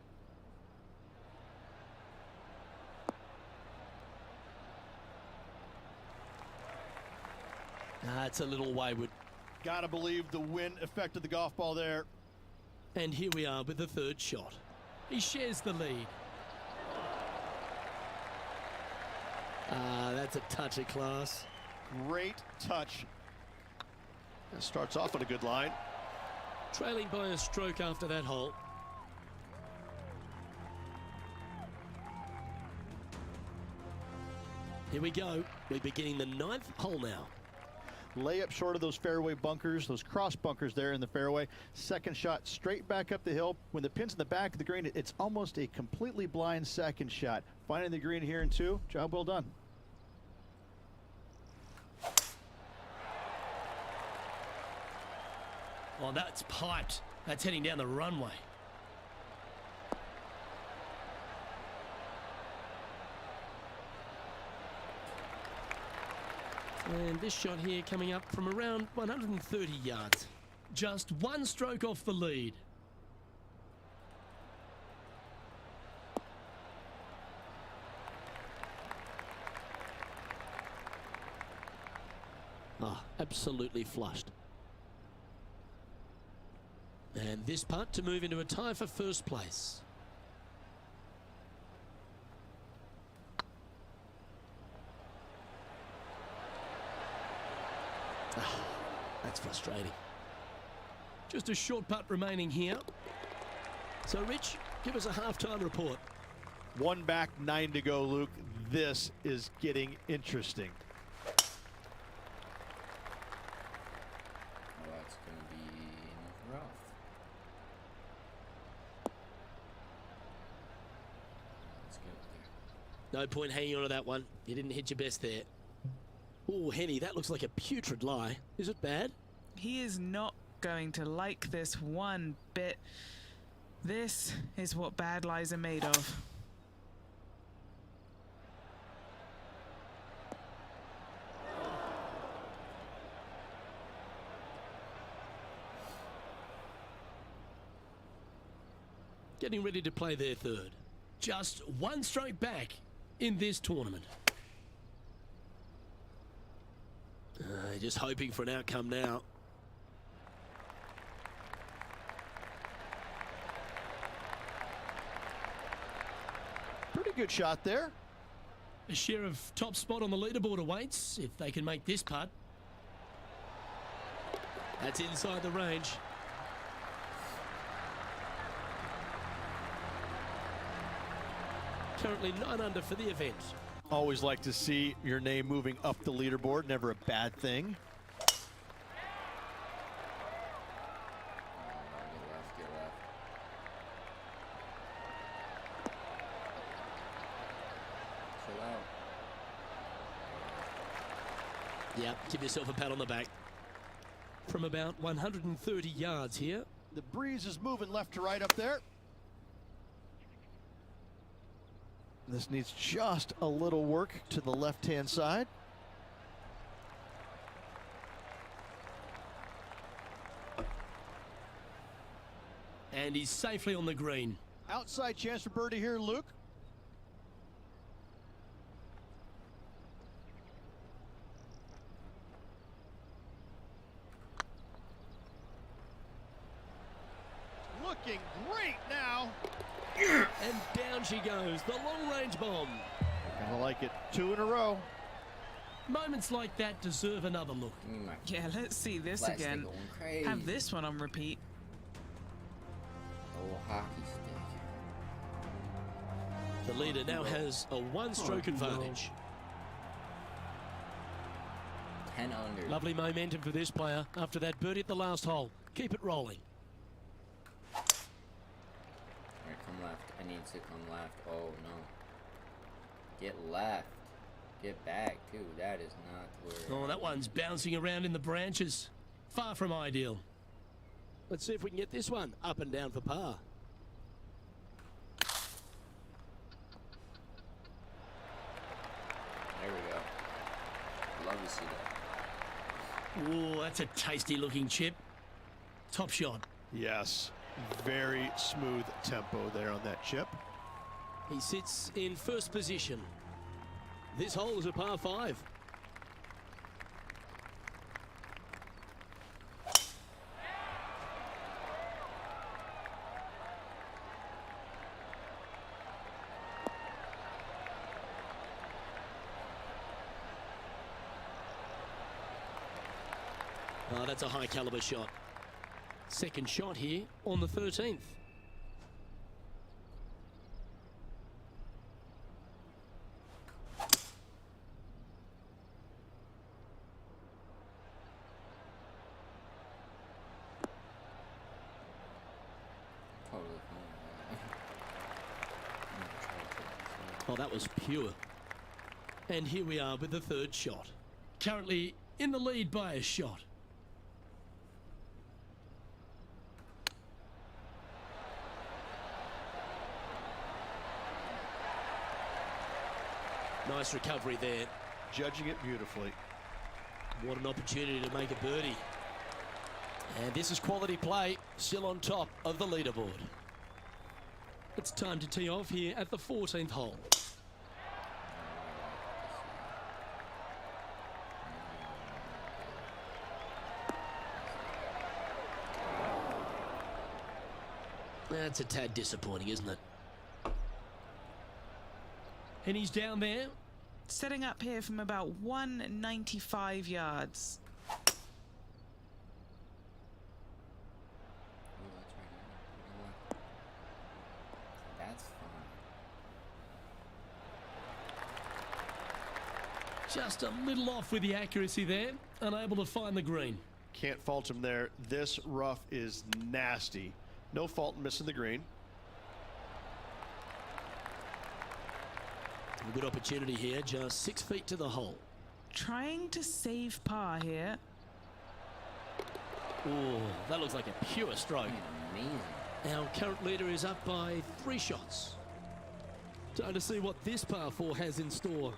It's a little wayward. Gotta believe the wind affected the golf ball there. And here we are with the 3rd shot. He shares the lead. That's a touch of class. Great touch. That starts off on a good line. Trailing by a stroke after that hole. Here we go. We're beginning the 9th hole now. Lay up short of those fairway bunkers, those cross bunkers there in the fairway. 2nd shot straight back up the hill. When the pin's in the back of the green, it's almost a completely blind 2nd shot. Finding the green here in 2, job well done. Oh, that's piped. That's heading down the runway. And this shot here coming up from around 130 yards. Just one stroke off the lead. Ah, absolutely flushed. And this putt to move into a tie for first place. Ah, that's frustrating. Just a short putt remaining here. So, Rich, give us a halftime report. 1 back, 9 to go, Luke. This is getting interesting. Oh, that's gonna be rough. Let's get there. No point hanging on to that one. You didn't hit your best there. Oh, Henny, that looks like a putrid lie. Is it bad? He is not going to like this one bit. This is what bad lies are made of. Getting ready to play their third. Just one stroke back in this tournament. Just hoping for an outcome now. Pretty good shot there. A share of top spot on the leaderboard awaits if they can make this putt. That's inside the range. Currently 9 under for the event. Always like to see your name moving up the leaderboard. Never a bad thing. Get left, get left. Chill out. Yep, give yourself a pat on the back. From about 130 yards here. The breeze is moving left to right up there. This needs just a little work to the left-hand side. And he's safely on the green. Outside chance for birdie here, Luke. Looking great now. And down she goes, the long-range bomb. Kinda like it. 2 in a row. Moments like that deserve another look. Give me my Yeah, let's see this flash again. stick going crazy. Have this one on repeat. Oh, hockey stick. The leader now has a one-stroke advantage. 10 under. Lovely momentum for this player after that birdie at the last hole. Keep it rolling. Alright, come left. I need to come left. Oh, no. Get left. Get back, too. That is not where... Oh, that one's bouncing around in the branches. Far from ideal. Let's see if we can get this one up and down for par. There we go. Love to see that. Oh, that's a tasty-looking chip. Top shot. Yes. Very smooth tempo there on that chip. He sits in first position. This hole is a par 5. Oh, that's a high caliber shot. Second shot here on the 13th. Totally Oh, that was pure. And here we are with the third shot. Currently in the lead by a shot. Nice recovery there. Judging it beautifully. What an opportunity to make a birdie. And this is quality play, still on top of the leaderboard. It's time to tee off here at the 14th hole. That's a tad disappointing, isn't it? And he's down there. Setting up here from about 195 yards. Oh, that's right. You know what? That's fine. Just a little off with the accuracy there. Unable to find the green. Can't fault him there. This rough is nasty. No fault in missing the green. A good opportunity here, just 6 feet to the hole. Trying to save par here. Oh, that looks like a pure stroke. Amazing. Our current leader is up by 3 shots. Time to see what this par 4 has in store.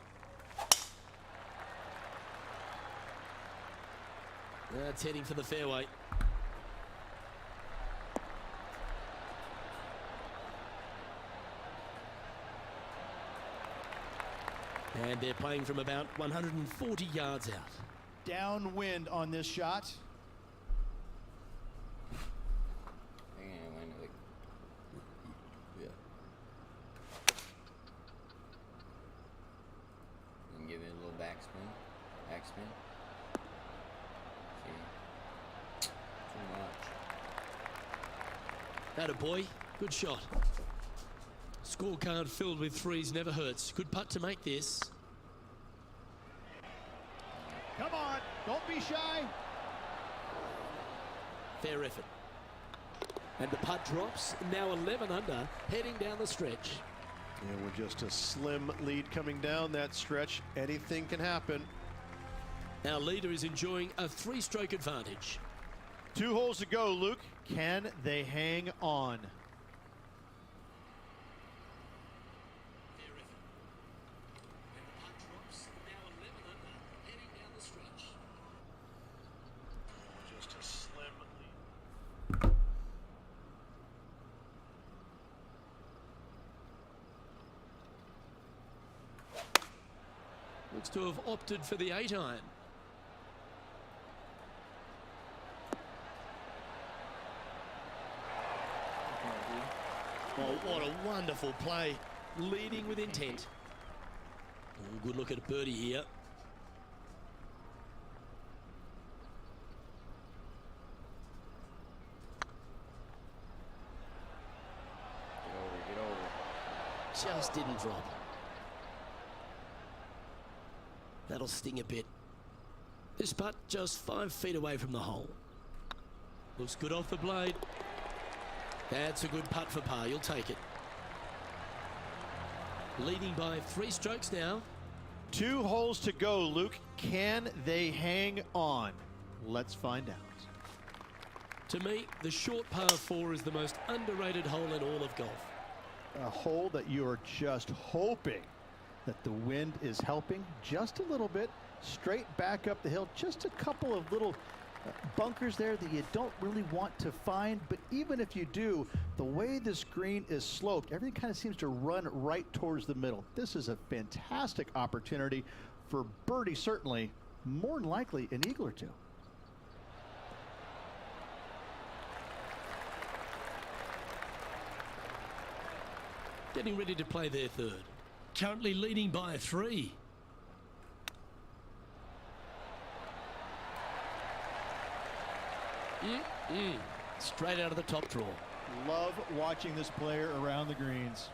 That's heading for the fairway. And they're playing from about 140 yards out. Downwind on this shot. They're gonna win like. Yeah. And give it a little backspin. Backspin. See. Too much. Atta boy, good shot. Scorecard filled with threes never hurts. Good putt to make this. Come on, don't be shy. Fair effort. And the putt drops, now 11 under, heading down the stretch. And with just a slim lead coming down that stretch, anything can happen. Our leader is enjoying a 3-stroke advantage. 2 holes to go, Luke. Can they hang on? Just a slim lead. Looks to have opted for the 8-iron. Oh, what a wonderful play. Leading with intent. Oh, good look at a birdie here. Get over. Just didn't drop. That'll sting a bit. This putt just 5 feet away from the hole. Looks good off the blade. That's a good putt for par. You'll take it. Leading by 3 strokes now. 2 holes to go, Luke. Can they hang on? Let's find out. To me, the short par 4 is the most underrated hole in all of golf. A hole that you are just hoping that the wind is helping just a little bit. Straight back up the hill. Just a couple of little bunkers there that you don't really want to find, but even if you do, the way this green is sloped, everything kind of seems to run right towards the middle. This is a fantastic opportunity for birdie, certainly, more than likely an eagle or 2. Getting ready to play their 3rd. Currently leading by 3. Straight out of the top draw. Love watching this player around the greens.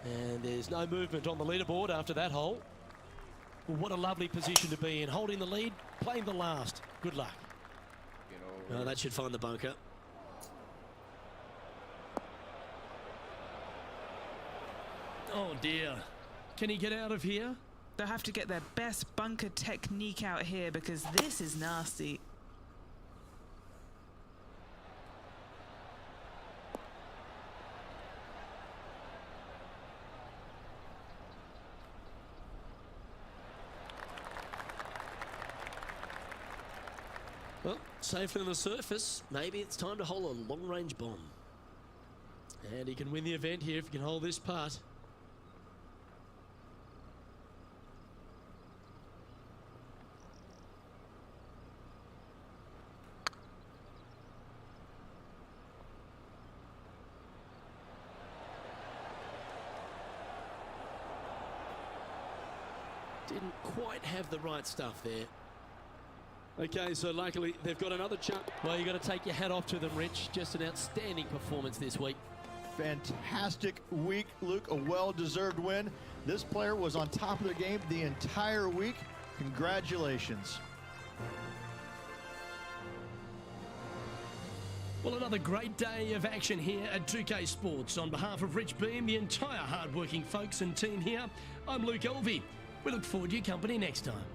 And there's no movement on the leaderboard after that hole. Well, what a lovely position to be in. Holding the lead, playing the last. Good luck. Get over. Oh, that should find the bunker. Oh dear. Can he get out of here? They'll have to get their best bunker technique out here because this is nasty. Well, safely on the surface. Maybe it's time to hold a long-range bomb. And he can win the event here if he can hold this putt. Didn't quite have the right stuff there. Okay, so luckily they've got another chance. Well, you've got to take your hat off to them, Rich. Just an outstanding performance this week. Fantastic week, Luke. A well-deserved win. This player was on top of their game the entire week. Congratulations. Well, another great day of action here at 2K Sports. On behalf of Rich Beam, the entire hard-working folks and team here, I'm Luke Elvey. We look forward to your company next time.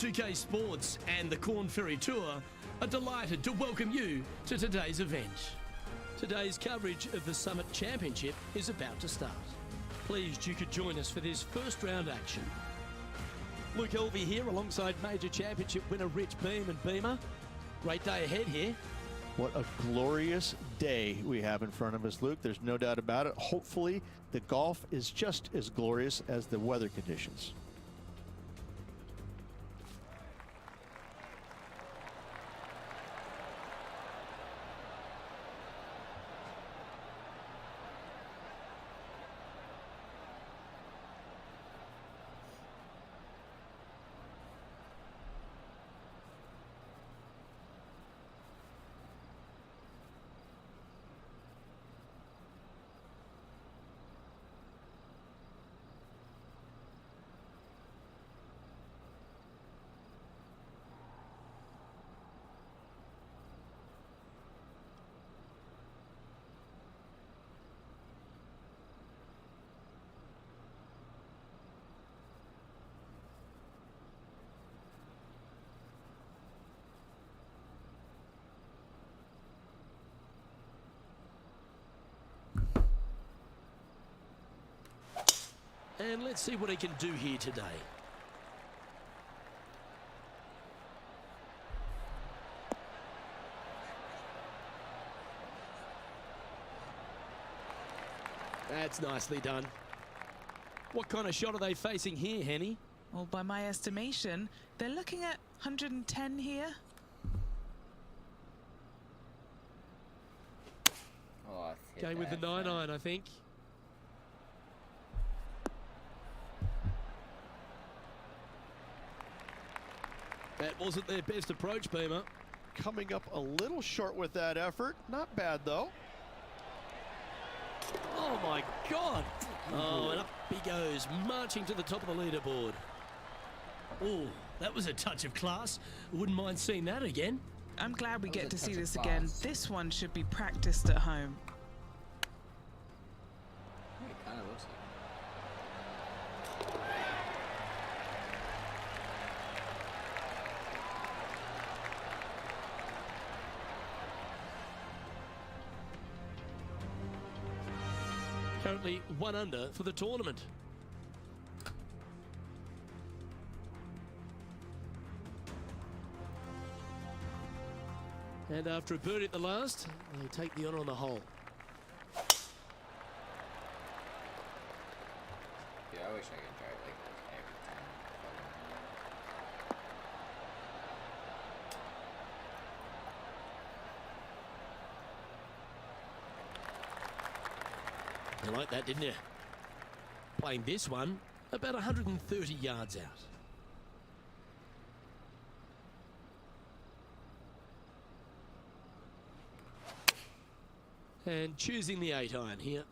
2K Sports and the Corn Ferry Tour are delighted to welcome you to today's event. Today's coverage of the Summit Championship is about to start. Pleased you could join us for this first round action. Luke Elvey here alongside Major Championship winner Rich Beam and Beamer. Great day ahead here. What a glorious day we have in front of us, Luke. There's no doubt about it. Hopefully, the golf is just as glorious as the weather conditions. And let's see what he can do here today. That's nicely done. What kind of shot are they facing here, Henny? Well, by my estimation, they're looking at 110 here. Oh, I hit Going with the that 9-iron, I think. That wasn't their best approach, Beamer. Coming up a little short with that effort. Not bad, though. Oh my God! Oh, and up he goes, marching to the top of the leaderboard. Oh, that was a touch of class. Wouldn't mind seeing that again. I'm glad we That was get a to see touch of this again. class. This one should be practiced at home. It kind of looks like. Currently 1 under for the tournament. And after a birdie at the last, they take the honour on the hole. Yeah, I wish I could drive like this every time. You like that, didn't you? Playing this one about 130 yards out. And choosing the 8-iron here.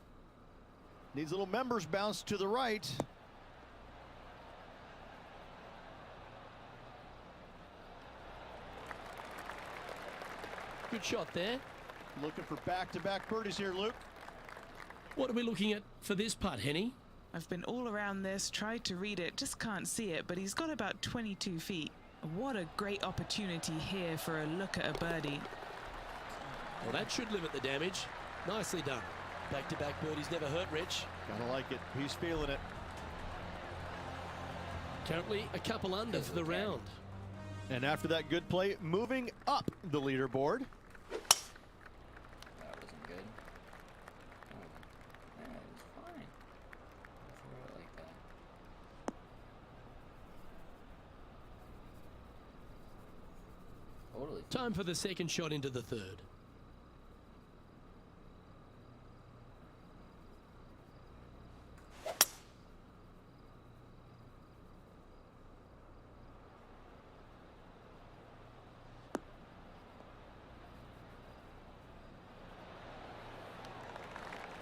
Needs a little members bounce to the right. Good shot there. Looking for back-to-back birdies here, Luke. What are we looking at for this putt, Henny? I've been all around this, tried to read it, just can't see it, but he's got about 22 feet. What a great opportunity here for a look at a birdie. Well, that should limit the damage. Nicely done. Back-to-back birdies never hurt, Rich. Gotta like it. He's feeling it. Currently a couple under for the round. And after that good play, moving up the leaderboard. That wasn't good. Oh, yeah, it was fine. Throw it like that. Totally. Time for the second shot into the third.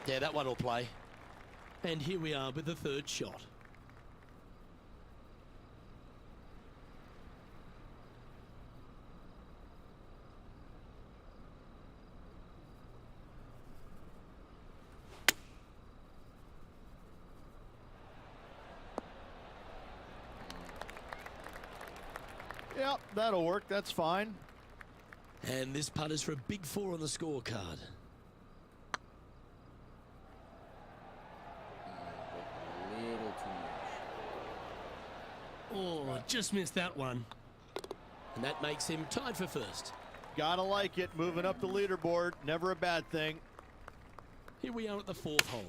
Yeah, that one will play. And here we are with the third shot. Yep, that'll work. That's fine. And this putt is for a big 4 on the scorecard. A little too much. Oh, just missed that one. And that makes him tied for first. Gotta like it. Moving up the leaderboard. Never a bad thing. Here we are at the 4th hole.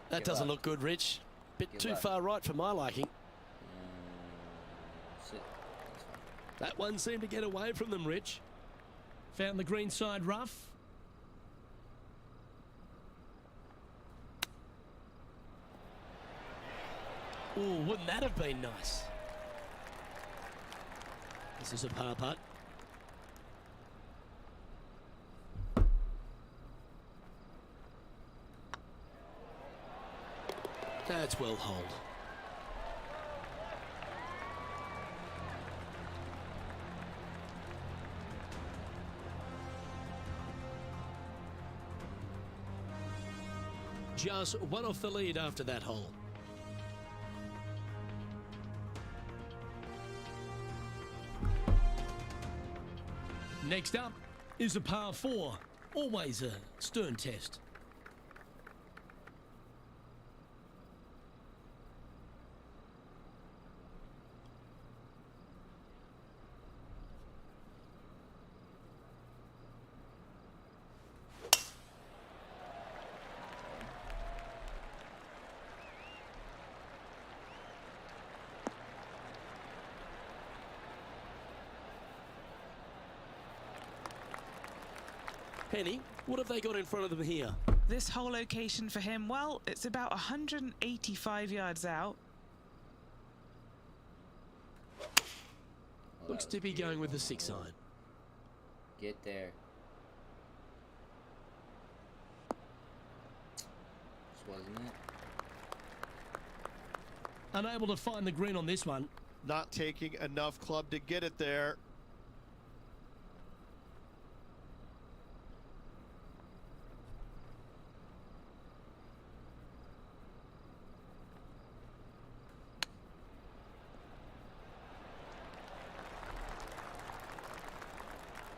That Good doesn't luck. look good, Rich. Bit Good too luck. far right for my liking. Sit. That's fine. That one seemed to get away from them, Rich. Found the green side rough. Oh, wouldn't that have been nice? This is a par putt. That's well holed. Just one off the lead after that hole. Next up is a par 4. Always a stern test. Penny, what have they got in front of them here? This whole location for him, well, it's about 185 yards out. Oh, Looks that to was be going with the beautiful. 6 iron. Get there. This wasn't it. Unable to find the green on this one. Not taking enough club to get it there.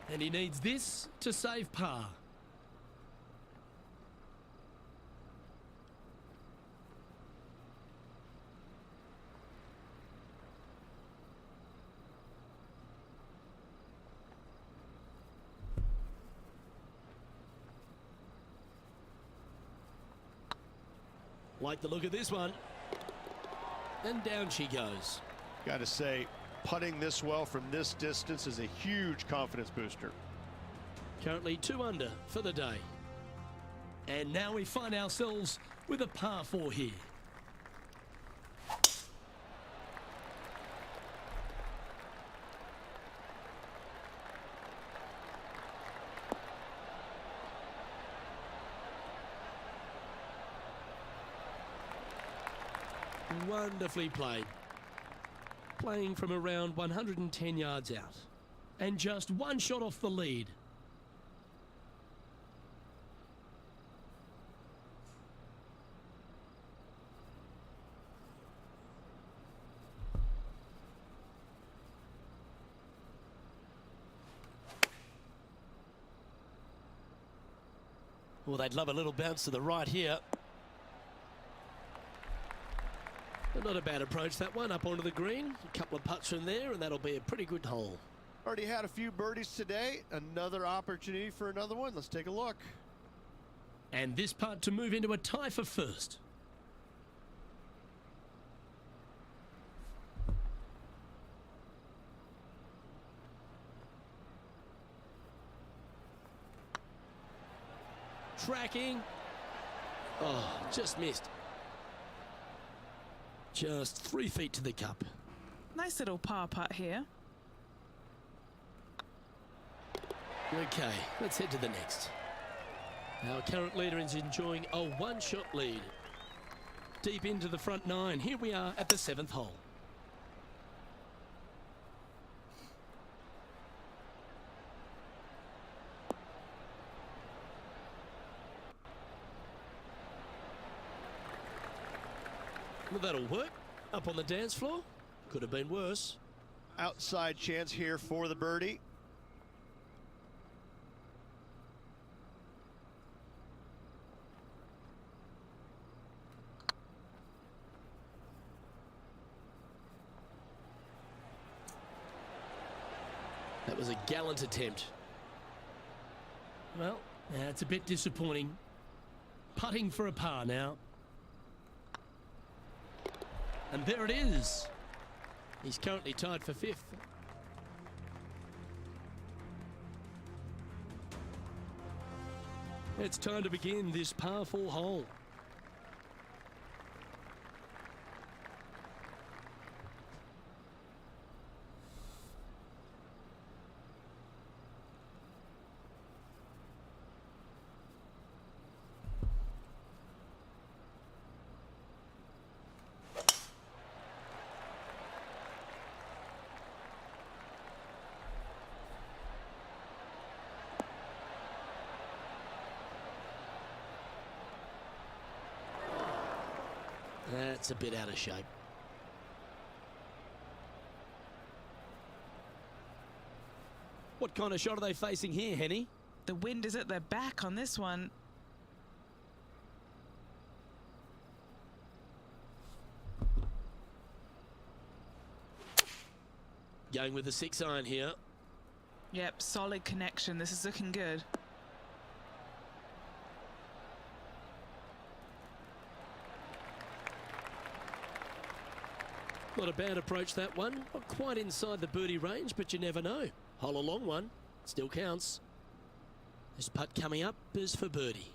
And he needs this to save par. Like the look of this one. And down she goes. Got to say, putting this well from this distance is a huge confidence booster. Currently 2 under for the day. And now we find ourselves with a par 4 here. Wonderfully played. Playing from around 110 yards out. And just one shot off the lead. Well, they'd love a little bounce to the right here. But not a bad approach, that one, up onto the green. A couple of putts from there, and that'll be a pretty good hole. Already had a few birdies today. Another opportunity for another one. Let's take a look. And this putt to move into a tie for first. Tracking. Oh, just missed. Just 3 feet to the cup. Nice little par putt here. Okay, let's head to the next. Our current leader is enjoying a one-shot lead. Deep into the front 9. Here we are at the 7th hole. Well, that'll work. Up on the dance floor. Could have been worse. Outside chance here for the birdie. That was a gallant attempt. Well, that's a bit disappointing. Putting for a par now. And there it is. He's currently tied for 5th. It's time to begin this par 4 hole. That's a bit out of shape. What kind of shot are they facing here, Henny? The wind is at their back on this one. Going with the 6-iron here. Yep, solid connection. This is looking good. Not a bad approach, that one. Not quite inside the birdie range, but you never know. Hole a long one. Still counts. This putt coming up is for birdie.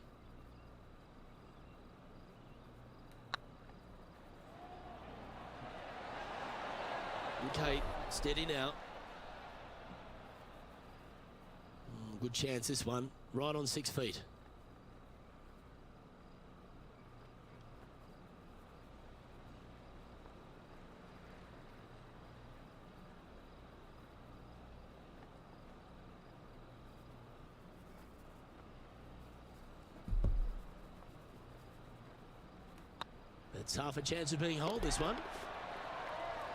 Okay, steady now. Good chance this one. Right on 6 feet. It's half a chance of being holed, this one.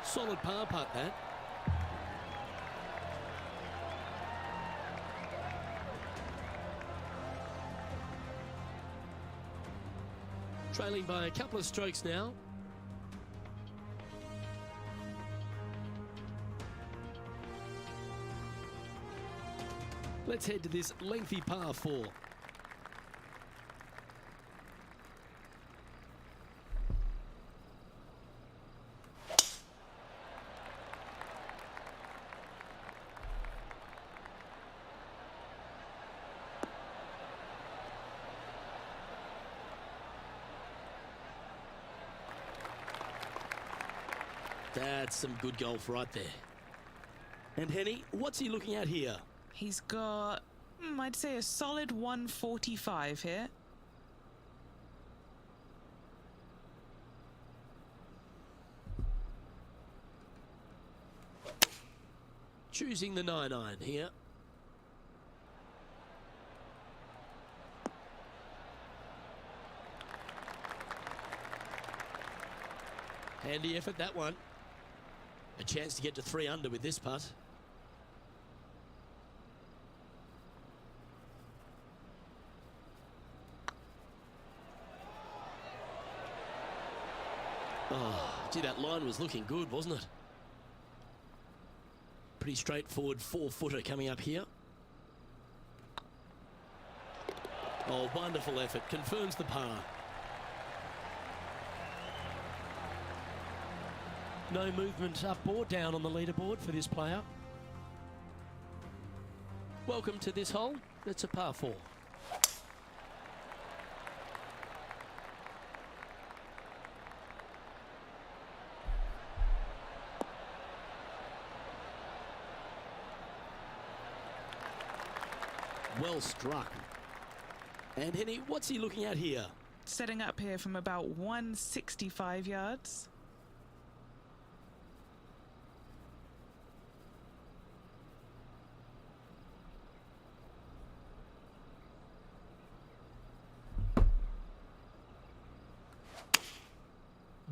Solid par putt, that. Trailing by a couple of strokes now. Let's head to this lengthy par 4. That's some good golf right there. And Henny, what's he looking at here? He's got, I'd say a solid 145 here. Choosing the 9-iron here. Handy effort, that one. A chance to get to 3 under with this putt. Oh, gee, that line was looking good, wasn't it? Pretty straightforward 4-footer coming up here. Oh, wonderful effort. Confirms the par. No movement up or down on the leaderboard for this player. Welcome to this hole. It's a par 4. Well struck. And Henny, what's he looking at here? Setting up here from about 165 yards.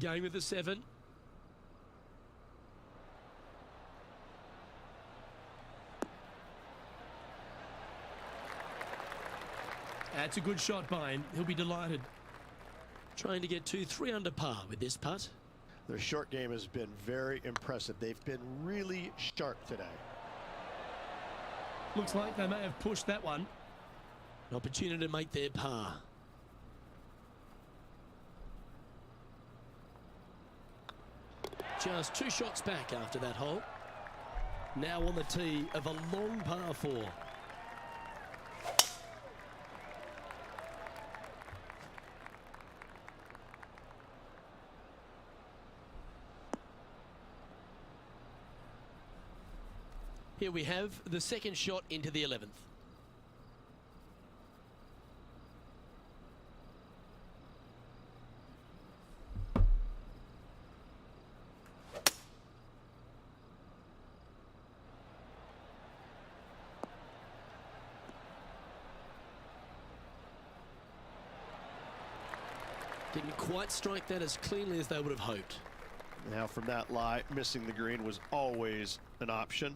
Going with the 7. That's a good shot by him. He'll be delighted. Trying to get to 3 under par with this putt. Their short game has been very impressive. They've been really sharp today. Looks like they may have pushed that one. An opportunity to make their par. Just 2 shots back after that hole. Now on the tee of a long par 4. Here we have the second shot into the 11th. Didn't quite strike that as cleanly as they would have hoped. Now from that lie, missing the green was always an option.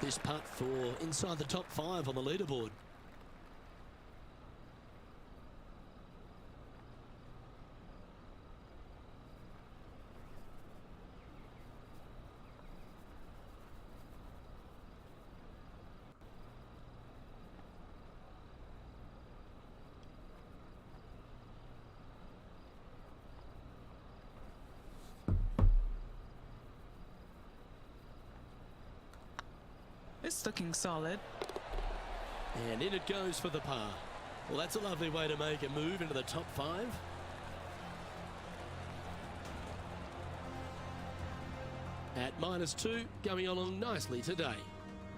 This putt for inside the top 5 on the leaderboard. It's looking solid. And in it goes for the par. Well, that's a lovely way to make a move into the top 5. At -2, going along nicely today.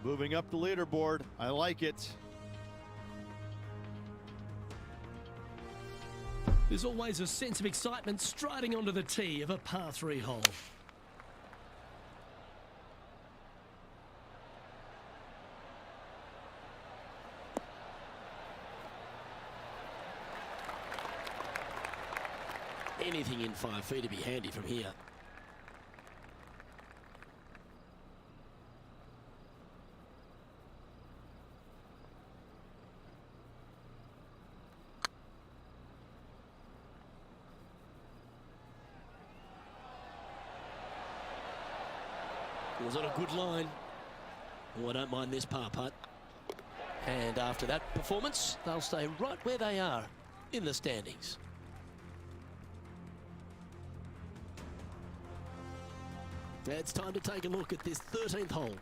Moving up the leaderboard. I like it. There's always a sense of excitement striding onto the tee of a par 3 hole. Anything in 5 feet to be handy from here. Was on a good line. Oh, I don't mind this par putt. And after that performance, they'll stay right where they are in the standings. It's time to take a look at this 13th hole.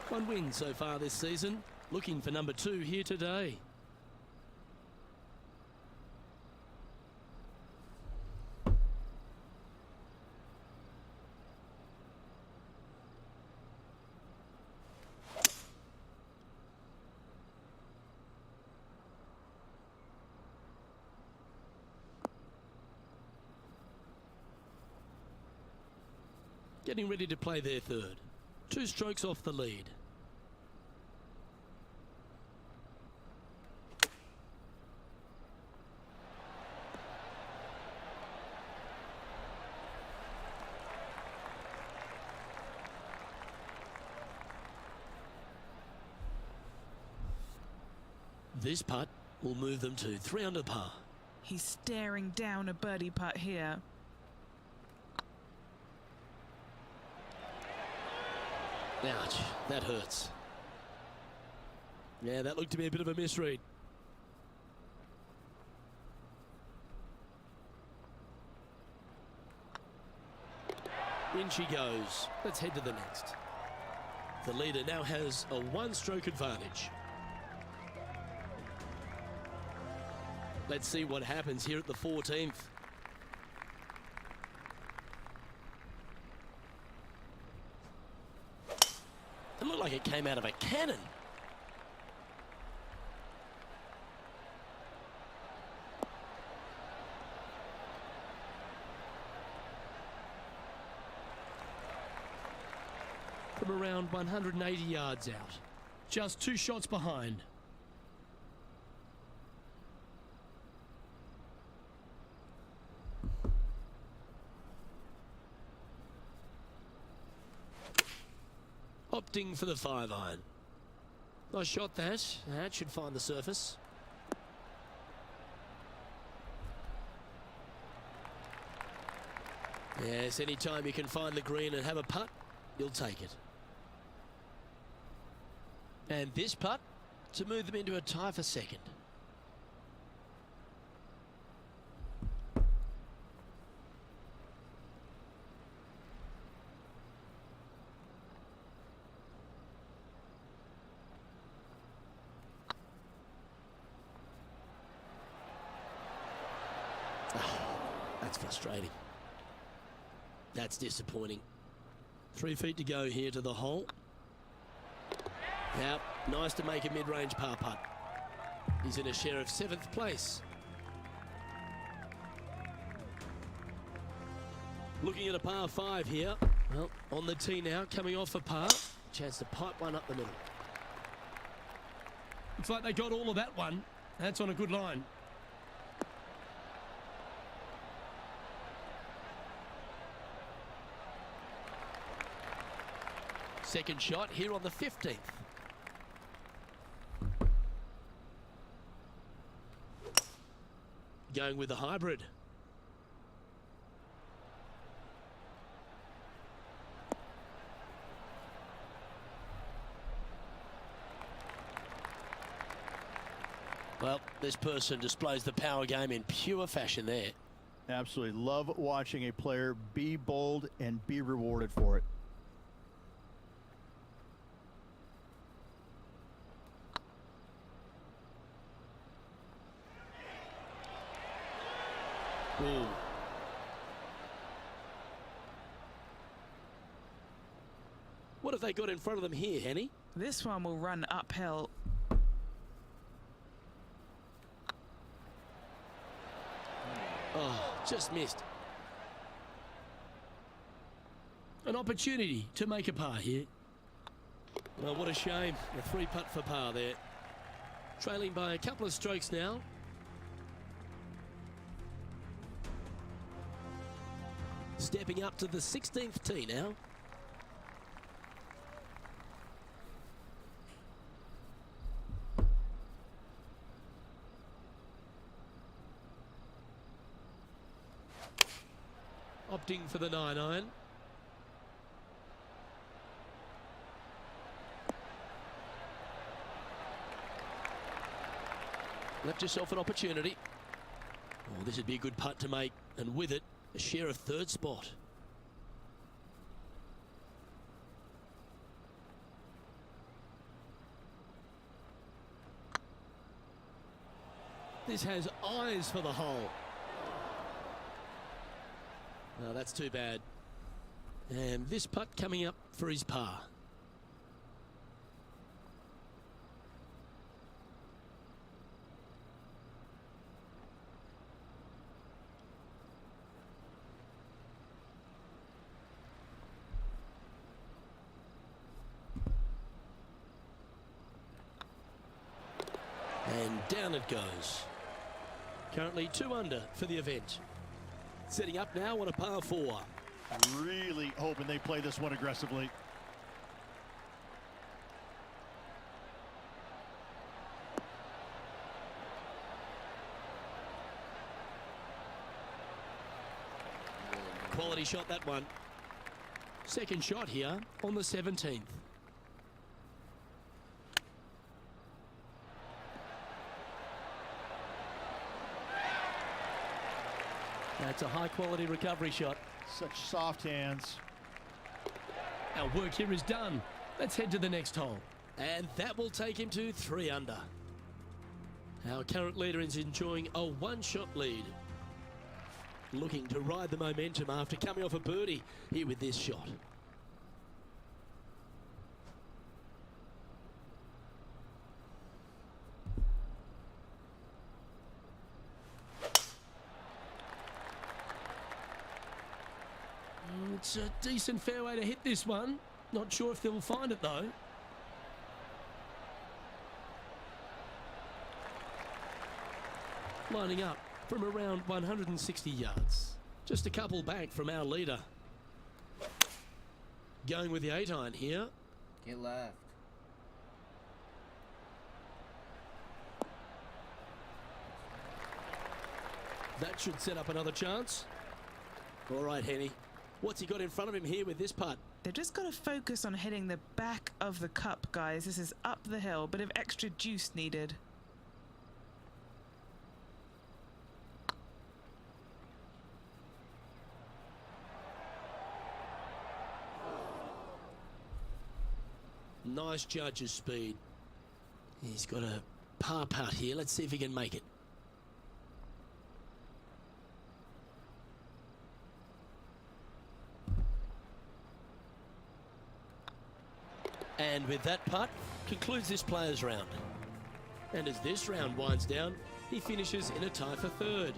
One win so far this season. Looking for number 2 here today. Getting ready to play their third. 2 strokes off the lead. This putt will move them to 3 under par. He's staring down a birdie putt here. Ouch, that hurts. Yeah, that looked to be a bit of a misread. In she goes. Let's head to the next. The leader now has a 1-stroke advantage. Let's see what happens here at the 14th. It looked like it came out of a cannon. From around 180 yards out. Just 2 shots behind. Opting for the 5-iron. Nice shot that. That should find the surface. Yes, anytime you can find the green and have a putt, you'll take it. And this putt to move them into a tie for second. That's frustrating. That's disappointing. 3 feet to go here to the hole. Now, nice to make a mid-range par putt. He's in a share of 7th place. Looking at a par 5 here. Well, on the tee now, coming off a par. Chance to pipe one up the middle. Looks like they got all of that one. That's on a good line. Second shot here on the 15th. Going with the hybrid. Well, this person displays the power game in pure fashion there. Absolutely love watching a player be bold and be rewarded for it. Ooh. What have they got in front of them here, Henny? This one will run uphill. Oh, just missed. An opportunity to make a par here. Well, what a shame. A 3 putt for par there. Trailing by a couple of strokes now. Stepping up to the 16th tee now. Opting for the 9-iron. Left yourself an opportunity. Oh, this would be a good putt to make, and with it, a share of 3rd spot. This has eyes for the hole. No, that's too bad. And this putt coming up for his par. And down it goes. Currently 2 under for the event. Setting up now on a par 4. Really hoping they play this one aggressively. Quality shot, that one. Second shot here on the 17th. That's a high-quality recovery shot. Such soft hands. Our work here is done. Let's head to the next hole. And that will take him to 3 under. Our current leader is enjoying a one-shot lead. Looking to ride the momentum after coming off a birdie here with this shot. It's a decent fairway to hit this one. Not sure if they'll find it though. Lining up from around 160 yards. Just a couple back from our leader. Going with the 8-iron here. Get left. That should set up another chance. All right, Henny. What's he got in front of him here with this putt? They've just got to focus on hitting the back of the cup, guys. This is up the hill, bit of extra juice needed. Nice judge's speed. He's got a par putt here. Let's see if he can make it. And with that putt, concludes this players' round. And as this round winds down, he finishes in a tie for third.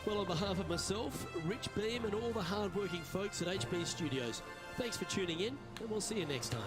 Well, on behalf of myself, Rich Beam and all the hard-working folks at HB Studios, thanks for tuning in, and we'll see you next time.